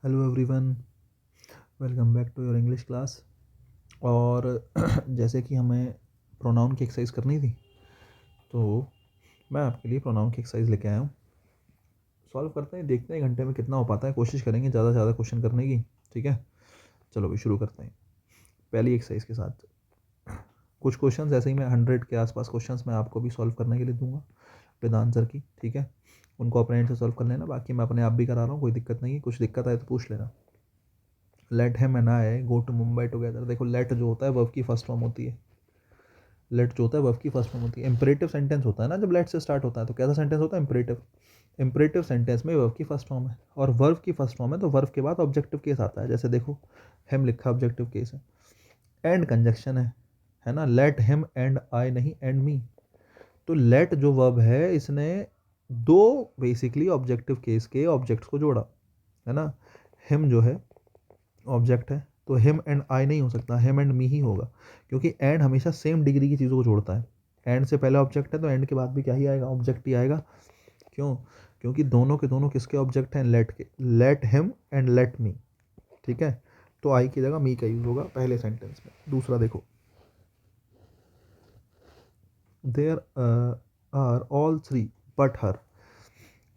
Hello everyone, welcome back to your English class. और जैसे कि हमें प्रोनाउन की एक्सरसाइज करनी थी, तो मैं आपके लिए प्रोनाउन की एक्सरसाइज लेके आया हूँ। सॉल्व करते हैं, देखते हैं घंटे में कितना हो पाता है। कोशिश करेंगे ज़्यादा से ज़्यादा क्वेश्चन करने की। ठीक है, चलो भी शुरू करते हैं पहली एक्सरसाइज के साथ। कुछ क्वेश्चंस ऐसे ही मैं 100 के आसपास क्वेश्चंस मैं आपको भी सॉल्व करने के लिए दूंगा विद आंसर की। ठीक है, उनको अपने एंड से सॉल्व कर लेना, बाकी मैं अपने आप भी करा रहा हूँ, कोई दिक्कत नहीं है। कुछ दिक्कत आए तो पूछ लेना। Let him and I go to Mumbai together. देखो, लेट जो होता है वर्ब की फर्स्ट फॉर्म होती है। लेट जो होता है वर्ब की फर्स्ट फॉर्म होती है। इंपरेटिव सेंटेंस होता है ना, जब लेट से स्टार्ट होता है तो कैसा सेंटेंस होता है? इंपरेटिव। इंपरेटिव सेंटेंस में वर्ब की फर्स्ट फॉर्म है, और वर्ब की फर्स्ट फॉर्म है तो वर्ब के बाद ऑब्जेक्टिव केस आता है। जैसे देखो, हिम लिखा ऑब्जेक्टिव केस है, एंड कंजक्शन है ना। लेट हिम एंड आई, नहीं एंड मी। तो लेट जो वर्ब है, इसने दो बेसिकली ऑब्जेक्टिव केस के ऑब्जेक्ट्स को जोड़ा, है ना। हिम जो है ऑब्जेक्ट है, तो हिम एंड आई नहीं हो सकता, हिम एंड मी ही होगा, क्योंकि एंड हमेशा सेम डिग्री की चीज़ों को जोड़ता है। एंड से पहले ऑब्जेक्ट है तो एंड के बाद भी क्या ही आएगा? ऑब्जेक्ट ही आएगा। क्यों? क्योंकि दोनों के दोनों किसके ऑब्जेक्ट हैं? लेट के। Late him and let me. ठीक है, तो आई की जगह मी का यूज होगा पहले सेंटेंस में। दूसरा देखो, there are all three but her.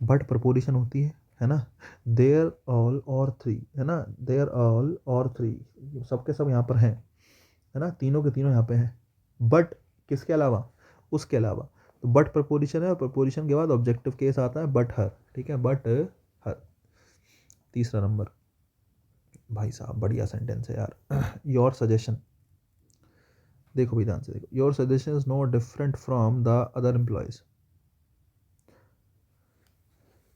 But preposition होती है ना। देयर ऑल और थ्री, है ना। देयर ऑल और थ्री, सबके सब यहाँ पर हैं, है ना। तीनों के तीनों यहाँ पे हैं, बट किसके अलावा? उसके अलावा। तो बट प्रपोजिशन है, और प्रपोजिशन के बाद ऑब्जेक्टिव केस आता है बट हर। ठीक है, बट हर। तीसरा नंबर, भाई साहब बढ़िया सेंटेंस है यार। Your suggestion. देखो भी ध्यान से देखो, your suggestion is no different from the other employees.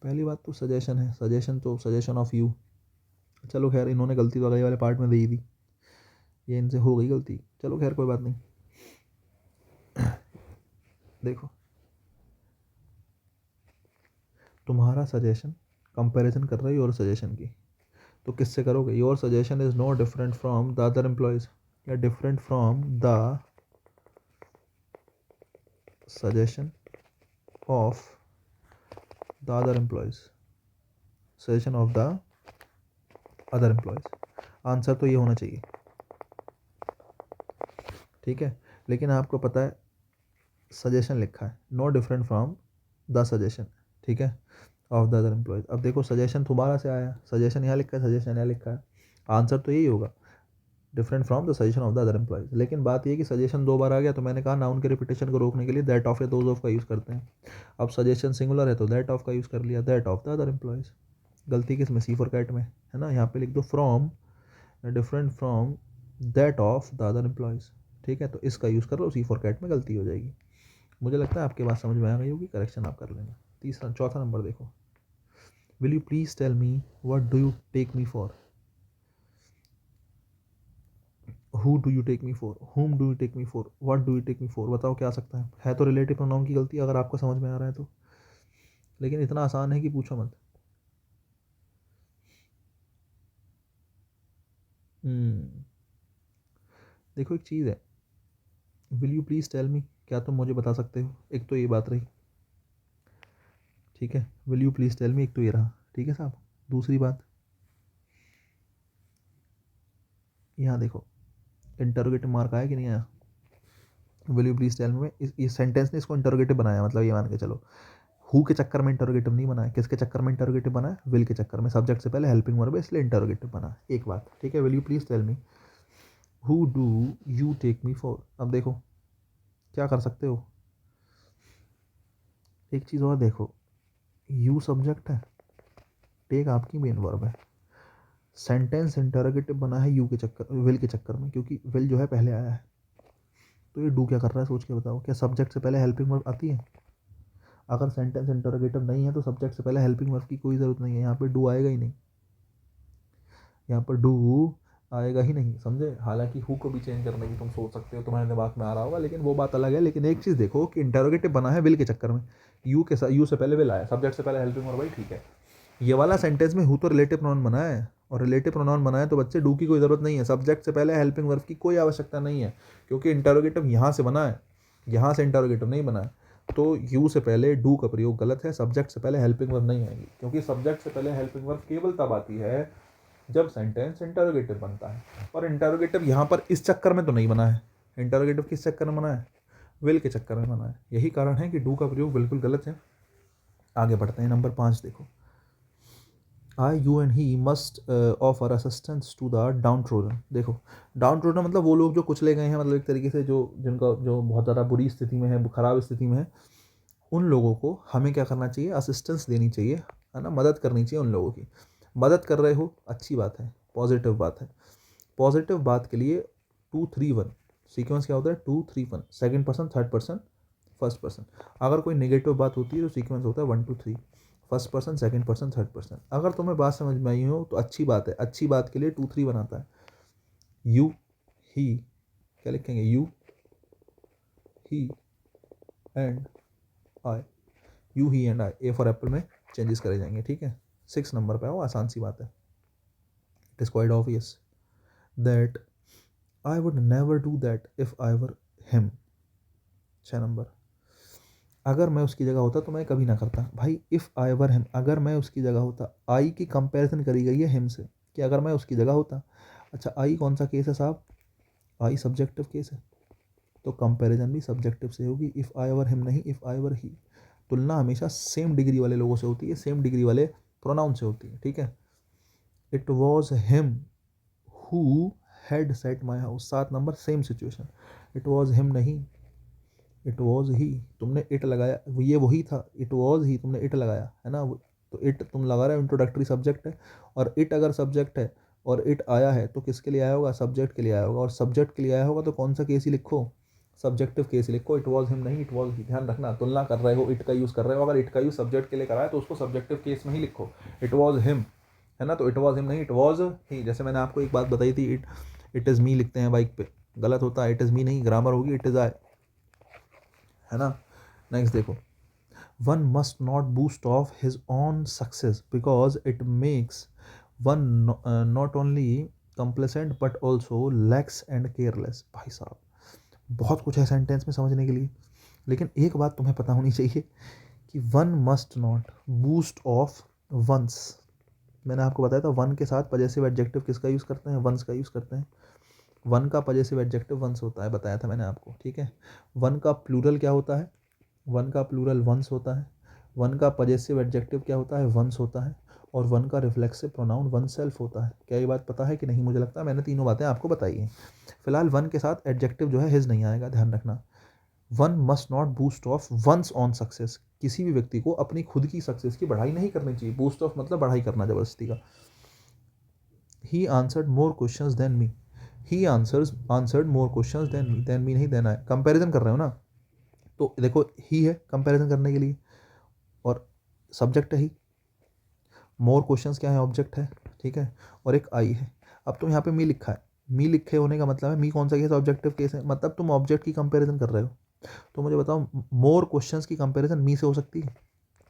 पहली बात तो सजेशन है, सजेशन तो सजेशन ऑफ यू। चलो खैर, इन्होंने गलती तो अगले वाले पार्ट में दी थी, ये इनसे हो गई गलती। चलो खैर कोई बात नहीं। देखो, तुम्हारा सजेशन कंपैरिजन कर रहे हो योर सजेशन की, तो किससे करोगे? Your suggestion is no different from the other employees, या different from the suggestion of the other employees. Suggestion of the other employees, answer तो ये होना चाहिए। ठीक है, लेकिन आपको पता है सजेशन लिखा है no different from the suggestion, ठीक है, ऑफ द अदर एम्प्लॉयज। अब देखो, सजेशन दोबारा से आया, सजेशन यहाँ लिखा है, सजेशन यहाँ लिखा है, आंसर तो यही होगा, different from the suggestion of the other employees. लेकिन बात ये कि सजेशन दो बार आ गया, तो मैंने कहा नाउन के रिपीटेशन को रोकने के लिए दैट ऑफ या दोज ऑफ का यूज़ करते हैं। अब सजेशन सिंगुलर है तो दैट ऑफ का यूज़ कर लिया, that of the other employees. गलती किस में? सी फॉर कैट में, है ना। यहाँ पे लिख दो from, different from that of the other employees. ठीक है, तो इसका यूज़ कर लो, सी फॉर कैट में गलती हो जाएगी। मुझे लगता है आपकी बात समझ में आ गई होगी, करेक्शन आप कर लेना। चौथा नंबर देखो, will you please tell me what do you take me for. Who do you take me for, whom do you take me for, what do you take me for. बताओ क्या आ सकता है तो रिलेटिव प्रोनाउन की गलती, अगर आपको समझ में आ रहा है तो, लेकिन इतना आसान है कि पूछो मत। हम्म देखो, एक चीज़ है, will you please tell me, क्या तुम मुझे बता सकते हो? एक तो ये बात रही, ठीक है, will you please tell me, एक तो ये रहा, ठीक है साहब। दूसरी बात, यहाँ देखो, इंटरोगेटिव मार्क आया कि नहीं आया? Will you please tell me में इस सेंटेंस ने इसको इंटरोगेटिव बनाया, मतलब ये मान के चलो, हु के चक्कर में इंटरोगेटिव नहीं बना है। किसके चक्कर में इंटरोगेटिव बना है? विल के चक्कर में। सब्जेक्ट से पहले हेल्पिंग वर्ब है, इसलिए इंटरोगेटिव बना। एक बात, ठीक है, will you please tell me who do you take me for. अब देखो क्या कर सकते हो, एक चीज़ और देखो, यू सब्जेक्ट है, टेक आपकी मेन वर्ब है, सेंटेंस इंटरोगेटिव बना है यू के चक्कर, विल के चक्कर में, क्योंकि विल जो है पहले आया है। तो ये डू क्या कर रहा है, सोच के बताओ। क्या सब्जेक्ट से पहले हेल्पिंग वर्ब आती है? अगर सेंटेंस इंटरोगेटिव नहीं है तो सब्जेक्ट से पहले हेल्पिंग वर्ब की कोई ज़रूरत नहीं है, यहाँ पे डू आएगा ही नहीं, यहाँ पर डू आएगा ही नहीं, समझे। हालांकि हु को भी चेंज करने की तुम सोच सकते हो, तुम्हारे दिमाग में आ रहा होगा, लेकिन वो बात अलग है। लेकिन एक चीज़ देखो कि इंटरोगेटिव बना है विल के चक्कर में, यू से पहले विल आया, सब्जेक्ट से पहले हेल्पिंग वर्ब, भाई ठीक है। ये वाला सेंटेंस में हु तो रिलेटिव प्रोनाउन बना है, और रिलेटिव प्रोनाउन बना है तो बच्चे डू की कोई ज़रूरत नहीं है, सब्जेक्ट से पहले हेल्पिंग वर्ब की कोई आवश्यकता नहीं है, क्योंकि इंटरोगेटिव यहाँ से बना है, यहाँ से इंटरोगेटिव नहीं बना है। तो यू से पहले डू का प्रयोग गलत है, सब्जेक्ट से पहले हेल्पिंग वर्ब नहीं आएगी, क्योंकि सब्जेक्ट से पहले हेल्पिंग वर्ब केवल तब आती है जब सेंटेंस इंटरोगेटिव बनता है। और इंटरोगेटिव यहाँ पर इस चक्कर में तो नहीं बना है, इंटरोगेटिव किस चक्कर में बना है, विल के चक्कर में बना है। यही कारण है कि डू का प्रयोग बिल्कुल गलत है। आगे बढ़ते हैं, नंबर 5 देखो, I you and he must offer assistance to the downtrodden. देखो डाउन ट्रोडन मतलब वो लोग जो कुचले गए हैं, मतलब एक तरीके से जो जिनका जो बहुत ज़्यादा बुरी स्थिति में है, खराब स्थिति में है, उन लोगों को हमें क्या करना चाहिए, असिस्टेंस देनी चाहिए, है ना, मदद करनी चाहिए उन लोगों की। मदद कर रहे हो, अच्छी बात है, पॉजिटिव बात है। पॉजिटिव बात के लिए 2-3-1 सीक्वेंस क्या होता है, 2-3-1, second person, third person, first person. अगर कोई नेगेटिव बात होती है तो सीक्वेंस होता है 1-2-3, first person, second person, third person. अगर तुम्हें बात समझ में आई हो तो अच्छी बात है, अच्छी बात के लिए 2-3 बनाता है। यू ही, क्या लिखेंगे, you he and I, you he and I, A for Apple में चेंजेस करे जाएंगे, ठीक है। 6 नंबर पे आओ, आसान सी बात है। It is quite obvious that I would never do that if I were him. 6 number, अगर मैं उसकी जगह होता तो मैं कभी ना करता। भाई इफ़ आई वर हिम, अगर मैं उसकी जगह होता, आई की कंपैरिजन करी गई है हिम से कि अगर मैं उसकी जगह होता। अच्छा आई कौन सा केस है साहब, आई सब्जेक्टिव केस है, तो कंपैरिजन भी सब्जेक्टिव से होगी। इफ़ आई वर हिम नहीं, इफ़ आई वर ही। तुलना हमेशा सेम डिग्री वाले लोगों से होती है, सेम डिग्री वाले प्रोनाउन से होती है, ठीक है। It was him who had set my house. 7 number, same situation, it was him नहीं, इट वॉज ही, तुमने इट लगाया, ये वही था, इट वॉज ही, तुमने इट लगाया है ना, तो इट तुम लगा रहे हो, इंट्रोडक्टरी सब्जेक्ट है। और इट अगर सब्जेक्ट है और इट आया है तो किसके लिए आया होगा, सब्जेक्ट के लिए आया होगा। और सब्जेक्ट के लिए आया होगा तो कौन सा केस ही लिखो, सब्जेक्टिव केस ही लिखो। इट वॉज हिम नहीं, इट वॉज ही। ध्यान रखना, तुलना कर रहे हो, इट का यूज़ कर रहे हो, अगर इट का यूज़ सब्जेक्ट के लिए कराया तो उसको सब्जेक्टिव केस में ही लिखो। इट वॉज हिम, है ना, तो इट वॉज हिम नहीं, इट वॉज ही। जैसे मैंने आपको एक बात बताई थी, इट इज़ मी लिखते हैं बाइक पे, गलत होता है, इट इज़ मी नहीं, ग्रामर होगी इट इज़ आई, है ना। नेक्स्ट देखो, one must not boast of his own success because it makes one not only complacent but also lakhs and careless. भाई साहब बहुत कुछ है सेंटेंस में समझने के लिए, लेकिन एक बात तुम्हें पता होनी चाहिए कि one must not boast of one's. मैंने आपको बताया था वन के साथ पजेसिव एडजेक्टिव किसका यूज़ करते हैं, वंस का यूज़ करते हैं। वन का पजेसिव एडजेक्टिव वंस होता है, बताया था मैंने आपको, ठीक है। वन का प्लूरल क्या होता है, वन का प्लूरल वंस होता है। वन का पजेसिव एडजेक्टिव क्या होता है, वंस होता है। और वन का रिफ्लेक्सिव प्रोनाउन वन सेल्फ होता है। क्या ये बात पता है कि नहीं, मुझे लगता है मैंने तीनों बातें आपको बताई हैं। फिलहाल वन के साथ एडजेक्टिव जो है हिज नहीं आएगा, ध्यान रखना। One must not boast of one's on success, किसी भी व्यक्ति को अपनी खुद की सक्सेस की बढ़ाई नहीं करनी चाहिए। बूस्ट ऑफ मतलब बढ़ाई करना जबरदस्ती का। He answered more questions than me, he answered more questions than me नहीं, देन आई। कंपैरिजन कर रहे हो ना, तो देखो ही है कंपैरिजन करने के लिए और सब्जेक्ट है ही, मोर क्वेश्चंस क्या है, ऑब्जेक्ट है, ठीक है, और एक आई है। अब तुम यहाँ पे मी लिखा है, मी लिखे होने का मतलब है मी कौन सा केस, ऑब्जेक्टिव केस है, मतलब तुम ऑब्जेक्ट की कंपैरिजन कर रहे हो। तो मुझे बताओ मोर क्वेश्चंस की कंपैरिजन मी से हो सकती है,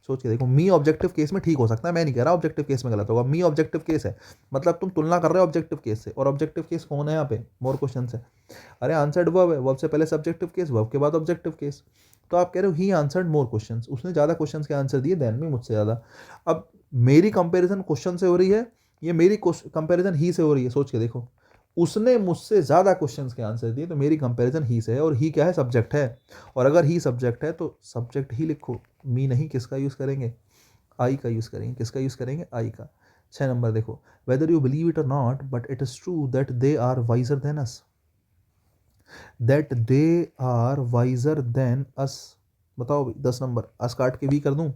सोच के देखो। मी ऑब्जेक्टिव केस में ठीक हो सकता है, मैं नहीं कह रहा ऑब्जेक्टिव केस में गलत होगा, मी ऑब्जेक्टिव केस है, मतलब तुम तुलना कर रहे हो ऑब्जेक्टिव केस से, और ऑब्जेक्टिव केस कौन है यहाँ पे, मोर क्वेश्चन है। अरे आंसर्ड वर्ब है, वर्ब से पहले सब्जेक्टिव केस, वर्ब के बाद ऑब्जेक्टिव केस। तो आप कह रहे हो ही आंसर्ड मोर क्वेश्चंस, उसने ज़्यादा क्वेश्चंस के आंसर दिए देन मी, मुझसे ज़्यादा। अब मेरी कंपैरिजन क्वेश्चन से हो रही है, ये मेरी कंपैरिजन ही से हो रही है, सोच के देखो। उसने मुझसे ज़्यादा क्वेश्चंस के आंसर दिए तो मेरी कंपैरिजन ही से है, और ही क्या है, सब्जेक्ट है। और अगर ही सब्जेक्ट है तो सब्जेक्ट ही लिखो, मी नहीं। किसका यूज़ करेंगे, आई का यूज़ करेंगे। किसका यूज़ करेंगे, आई का। 6 नंबर देखो, whether you believe it or not but it is true that they are wiser than us, that they are wiser than us. बताओ भाई, 10 नंबर, अस काट के वी कर दूं,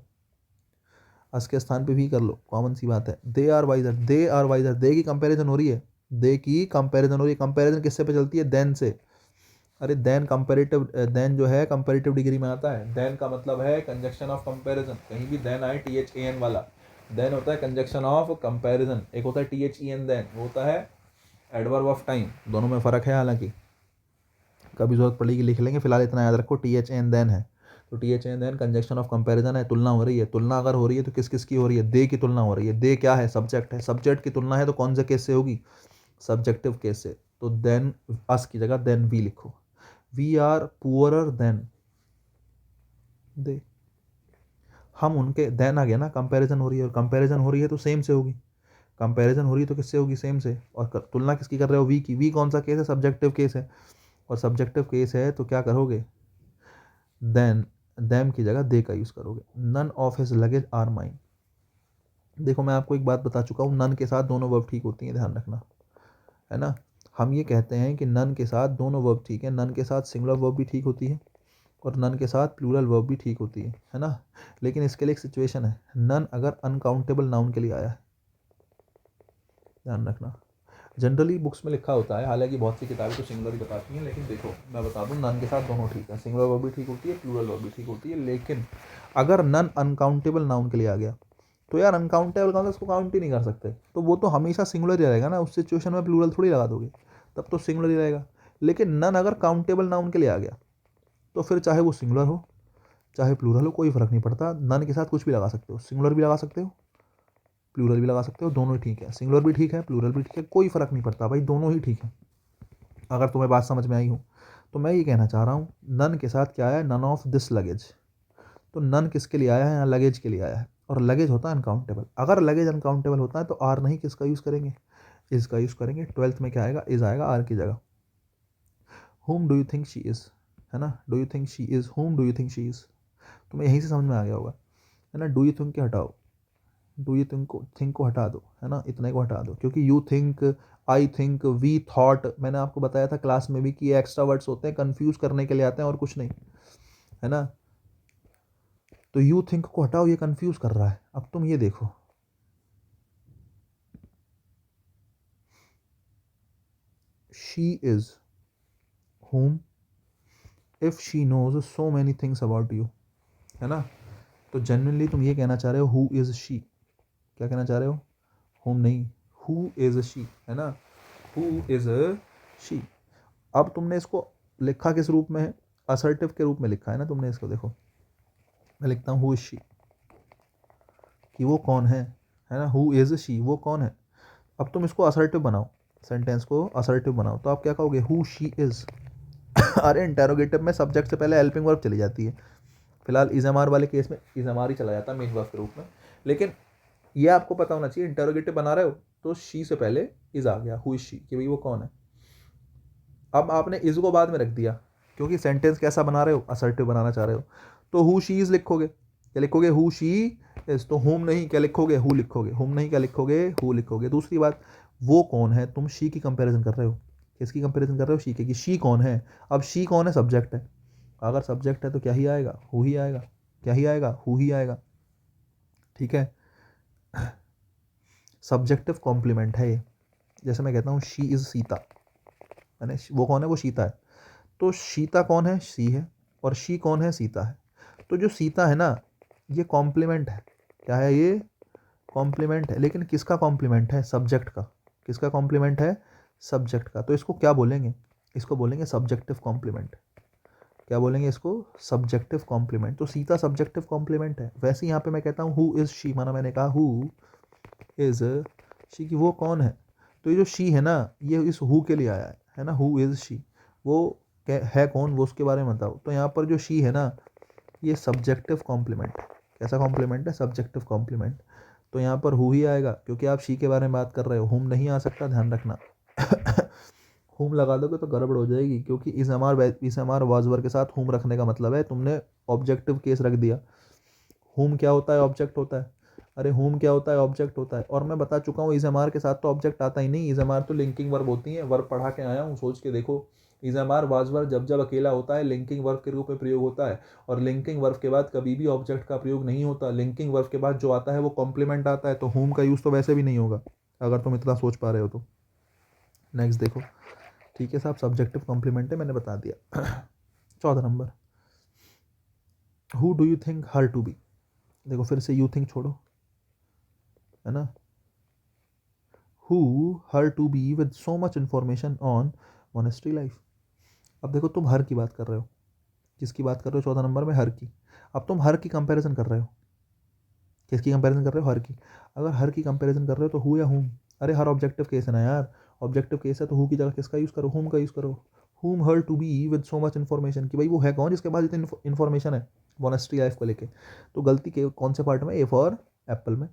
अस के स्थान पे वी कर लो, कॉमन सी बात है। They are wiser, they are wiser, they की कंपैरिजन हो रही है, दे की कंपैरिजन हो रही है। कंपैरिजन किससे पे चलती है, देन से। अरे देन कंपैरेटिव, देन जो है कंपैरेटिव डिग्री में आता है। देन का मतलब है कंजक्शन ऑफ कंपैरिजन, कहीं भी देन आए THAN वाला, देन होता है कंजक्शन ऑफ कंपैरिजन। एक होता है THEN देन, वो होता है एडवर्ब ऑफ टाइम। दोनों में फ़र्क है, हालांकि कभी जरूरत पड़ेगी लिख लेंगे, फिलहाल इतना याद रखो THAN देन है। तो THAN than conjunction of comparison है, तुलना हो रही है। तुलना अगर हो रही है तो किस किस की हो रही है, दे की तुलना हो रही है। दे क्या है, सब्जेक्ट है, सब्जेक्ट की तुलना है तो कौन से केस से होगी, सब्जेक्टिव केस से। तो देन अस की जगह देन वी लिखो। We are poorer than they, हम उनके, देन आ गया ना, कंपैरिजन हो रही है, और कंपैरिजन हो रही है तो सेम से होगी। कंपैरिजन हो रही है तो किससे होगी, सेम से। और तुलना किसकी कर रहे हो, वी की। वी कौन सा केस है, सब्जेक्टिव केस है, और सब्जेक्टिव केस है तो क्या करोगे, देन दैम की जगह दे का यूज़ करोगे। None of his luggage are mine. देखो मैं आपको एक बात बता चुका हूँ, नन के साथ दोनों वर्ब ठीक होती हैं, ध्यान रखना, है ना। हम ये कहते हैं कि नन के साथ दोनों वर्ब ठीक है, नन के साथ सिंगुलर वर्ब भी ठीक होती है और नन के साथ प्लूरल वर्ब भी ठीक होती है ना। लेकिन इसके लिए एक सिचुएशन है, नन अगर अनकाउंटेबल नाउन के लिए आया है, ध्यान रखना। जनरली बुक्स में लिखा होता है, हालांकि बहुत सी किताबें तो सिंगुलर ही बताती हैं, लेकिन देखो मैं बता दूं, नन के साथ दोनों ठीक है, सिंगुलर वर्ब भी ठीक होती है, प्लूरल वर्ब भी ठीक होती है। लेकिन अगर नन अनकाउंटेबल नाउन के लिए आ गया तो यार अनकाउंटेबल का उसको काउंट ही नहीं कर सकते, तो वो तो हमेशा सिंगुलर ही रहेगा ना, उस सिचुएशन में प्लूरल थोड़ी लगा दोगे, तब तो सिंगुलर ही रहेगा। लेकिन नन अगर काउंटेबल नाउन के लिए आ गया तो फिर चाहे वो सिंगुलर हो चाहे प्लूरल हो, कोई फर्क नहीं पड़ता, नन के साथ कुछ भी लगा सकते हो, सिंगुलर भी लगा सकते हो, प्लूरल भी लगा सकते हो, दोनों ही ठीक है, सिंगुलर भी ठीक है, प्लूरल भी ठीक है, कोई फर्क नहीं पड़ता भाई, दोनों ही ठीक है। अगर तुम्हें बात समझ में आई हो तो मैं ये कहना चाह रहा हूँ, नन के साथ क्या आया है, नन ऑफ दिस लगेज। तो नन किसके लिए आया है, यहाँ लगेज के लिए आया है, और लगेज होता है अनकाउंटेबल। अगर लगेज अनकाउंटेबल होता है तो आर नहीं किसका यूज़ करेंगे, इसका यूज़ करेंगे। 12th में क्या आएगा, इज आएगा आर की जगह। Home do you think she is, है ना, do you think she is, home do you think she is. तुम्हें यहीं से समझ में आ गया होगा, है ना। डू यू थिंक के हटाओ, डू यू थिंक को हटा दो, है ना, इतने को हटा दो, क्योंकि you think, I think, we thought, मैंने आपको बताया था क्लास में भी कि ये एक्स्ट्रा वर्ड्स होते हैं, कंफ्यूज करने के लिए आते हैं और कुछ नहीं, है ना। तो यू थिंक को हटाओ, ये कंफ्यूज कर रहा है। अब तुम ये देखो, she is whom if she knows so many things about you, है ना। तो जनरली तुम ये कहना चाह रहे हो हु इज शी, क्या कहना चाह रहे हो, होम नहीं, हु इज शी, है ना, हु इज शी। अब तुमने इसको लिखा किस रूप में है, असर्टिव के रूप में लिखा है ना तुमने इसको। देखो मैं लिखता हूँ हु इज शी, कि वो कौन है ना, हु इज शी, वो कौन है। अब तुम इसको असर्टिव बनाओ, सेंटेंस को असर्टिव बनाओ, तो आप क्या कहोगे, हु शी इज। अरे इंटेरोगेटिव में सब्जेक्ट से पहले हेल्पिंग वर्ब चली जाती है, फिलहाल इजमार वाले केस में इजमार ही चला जाता है मेन वर्ब के रूप में। लेकिन ये आपको पता होना चाहिए, इंटेरोगेटिव बना रहे हो तो शी से पहले इज आ गया, हु इज शी, कि भाई वो कौन है। अब आपने इज को बाद में रख दिया, क्योंकि सेंटेंस कैसा बना रहे हो, असर्टिव बनाना चाह रहे हो, तो हु शी इज लिखोगे, क्या लिखोगे, हु शी इज। तो होम नहीं क्या लिखोगे, हु लिखोगे, होम नहीं क्या लिखोगे, हु लिखोगे। दूसरी बात, वो कौन है, तुम शी की कंपैरिजन कर रहे हो, किसकी कंपैरिजन कर रहे हो, शी की, कि शी कौन है। अब शी कौन है, सब्जेक्ट है, अगर सब्जेक्ट है तो क्या ही आएगा, हु ही आएगा, क्या ही आएगा, हु ही आएगा, ठीक है। सब्जेक्टिव कॉम्प्लीमेंट है ये। जैसे मैं कहता हूँ शी इज़ सीता, मैंने वो कौन है, वो सीता है, तो सीता कौन है, शी है, और शी कौन है, सीता है। तो जो सीता है ना, ये कॉम्प्लीमेंट है, क्या है ये, कॉम्प्लीमेंट है। लेकिन किसका कॉम्प्लीमेंट है, सब्जेक्ट का, किसका कॉम्प्लीमेंट है, सब्जेक्ट का। तो इसको क्या बोलेंगे, इसको बोलेंगे सब्जेक्टिव कॉम्प्लीमेंट। क्या बोलेंगे इसको, सब्जेक्टिव कॉम्प्लीमेंट। तो सीता सब्जेक्टिव कॉम्प्लीमेंट है। वैसे यहाँ पे मैं कहता हूँ हु इज़ शी, माना मैंने कहा हु इज़ शी, की वो कौन है। तो ये जो शी है ना, ये इस हु के लिए आया है ना, हु इज़ शी, वो है कौन, वो उसके बारे में बताओ। तो यहाँ पर जो शी है ना, ये सब्जेक्टिव कॉम्प्लीमेंट, कैसा कॉम्प्लीमेंट है, सब्जेक्टिव कॉम्प्लीमेंट। तो यहाँ पर हु ही आएगा, क्योंकि आप शी के बारे में बात कर रहे हो, हुम नहीं आ सकता, ध्यान रखना। हुम लगा दोगे तो गड़बड़ हो जाएगी, क्योंकि इस एम आर वाजवर के साथ हुम रखने का मतलब है तुमने ऑब्जेक्टिव केस रख दिया। हुम क्या होता है, ऑब्जेक्ट होता है। अरे हुम क्या होता है, ऑब्जेक्ट होता है। और मैं बता चुका हूँ इस एम आर के साथ तो ऑब्जेक्ट आता ही नहीं, इस एम आर तो लिंकिंग वर्ब होती है। वर्ब पढ़ा के आया हूँ, सोच के देखो, इस एम आर वाजवर जब जब अकेला होता है लिंकिंग वर्ब के रूप में प्रयोग होता है, और लिंकिंग वर्ब के बाद कभी भी ऑब्जेक्ट का प्रयोग नहीं होता। लिंकिंग वर्ब के बाद जो आता है वो कॉम्प्लीमेंट आता है, तो हुम का यूज़ तो वैसे भी नहीं होगा, अगर तुम इतना सोच पा रहे हो तो। नेक्स्ट देखो, ठीक है साहब, सब्जेक्टिव कॉम्प्लीमेंट है, मैंने बता दिया। 14 number, who do you think her to be. देखो फिर से यू थिंक छोड़ो, है ना, who her to be with so much information on monastery life. अब देखो तुम हर की बात कर रहे हो, किसकी बात कर रहे हो, 14 नंबर में हर की। अब तुम हर की कंपैरिजन कर रहे हो, किसकी कंपैरिजन कर रहे हो, हर की। अगर हर की कंपैरिजन कर रहे हो तो हु या हुम। अरे हर ऑब्जेक्टिव केस है ना यार, ऑब्जेक्टिव केस है तो हु की जगह किसका यूज़ करो, हुम का यूज़ करो। Whom her to be with so much information, कि भाई वो है कौन जिसके पास इतनी इन्फॉर्मेशन है मोनेस्ट्री लाइफ को लेके। तो गलती के कौन से पार्ट में, ए फॉर एप्पल में,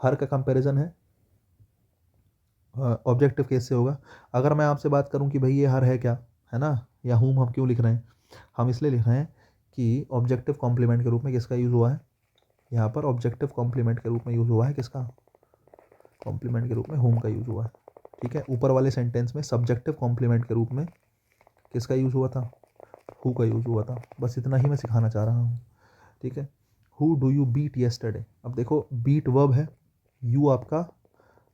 हर का कंपैरिजन है ऑब्जेक्टिव केस से होगा। अगर मैं आपसे बात करूं कि भाई ये हर है क्या, है ना, या हुम हम क्यों लिख रहे हैं, हम इसलिए लिख रहे हैं कि ऑब्जेक्टिव कॉम्प्लीमेंट के रूप में किसका यूज़ हुआ है, यहाँ पर ऑब्जेक्टिव कॉम्प्लीमेंट के रूप में यूज़ हुआ है किसका, कॉम्प्लीमेंट के रूप में हुम का यूज़ हुआ है। ठीक है, ऊपर वाले सेंटेंस में सब्जेक्टिव कॉम्प्लीमेंट के रूप में किसका यूज़ हुआ था, हु का यूज़ हुआ था। बस इतना ही मैं सिखाना चाह रहा हूँ। ठीक है, who do you beat yesterday. अब देखो बीट वर्ब है, यू आपका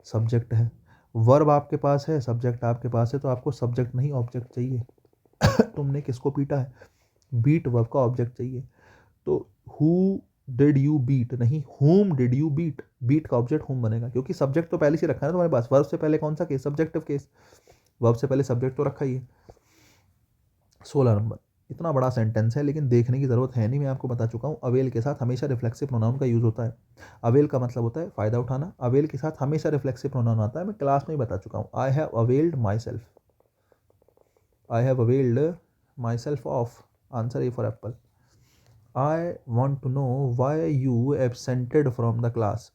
सब्जेक्ट है, वर्ब आपके पास है, सब्जेक्ट आपके पास है, तो आपको सब्जेक्ट नहीं ऑब्जेक्ट चाहिए। तुमने किसको पीटा है, बीट वर्ब का ऑब्जेक्ट चाहिए। तो हु डिड यू बीट नहीं, whom did you beat, beat का ऑब्जेक्ट होम बनेगा, क्योंकि सब्जेक्ट तो पहले से रखा है ना तुम्हारे पास। वर्ब से पहले कौन सा केस, सब्जेक्टिव केस, वर्ब से पहले सब्जेक्ट तो रखा ही है। 16 नंबर, इतना बड़ा सेंटेंस है लेकिन देखने की ज़रूरत है नहीं, मैं आपको बता चुका हूँ। अवेल के साथ हमेशा रिफ्लेक्सिव प्रोनाउन का यूज़ होता है। अवेल का मतलब होता है फ़ायदा उठाना, अवेल के साथ हमेशा रिफ्लेक्सिव प्रोनाउन आता है, मैं क्लास में ही बता चुका हूँ। I have availed myself, I have availed myself of, answer A for apple. I want to know why you absented from the class.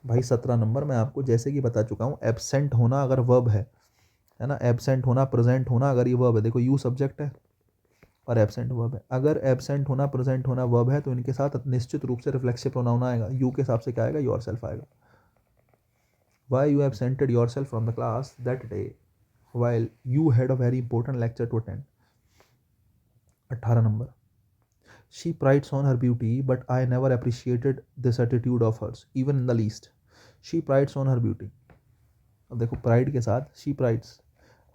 भाई 17 नंबर, मैं आपको जैसे कि बता चुका हूँ, एबसेंट होना अगर वर्ब है ना, एबसेंट होना, प्रेजेंट होना अगर ये वर्ब है, देखो यू सब्जेक्ट है और एबसेंट वर्ब है। अगर एबसेंट होना, प्रेजेंट होना वर्ब है तो इनके साथ निश्चित रूप से रिफ्लेक्सिव प्रोनाउन आएगा। यू के हिसाब से क्या आएगा, योरसेल्फ आएगा। Why you absented yourself from the class that day while you had a very important lecture to attend। 18 number, she prides on her beauty but I never appreciated this attitude of hers even in the least। she prides on her beauty। अब देखो pride के साथ she prides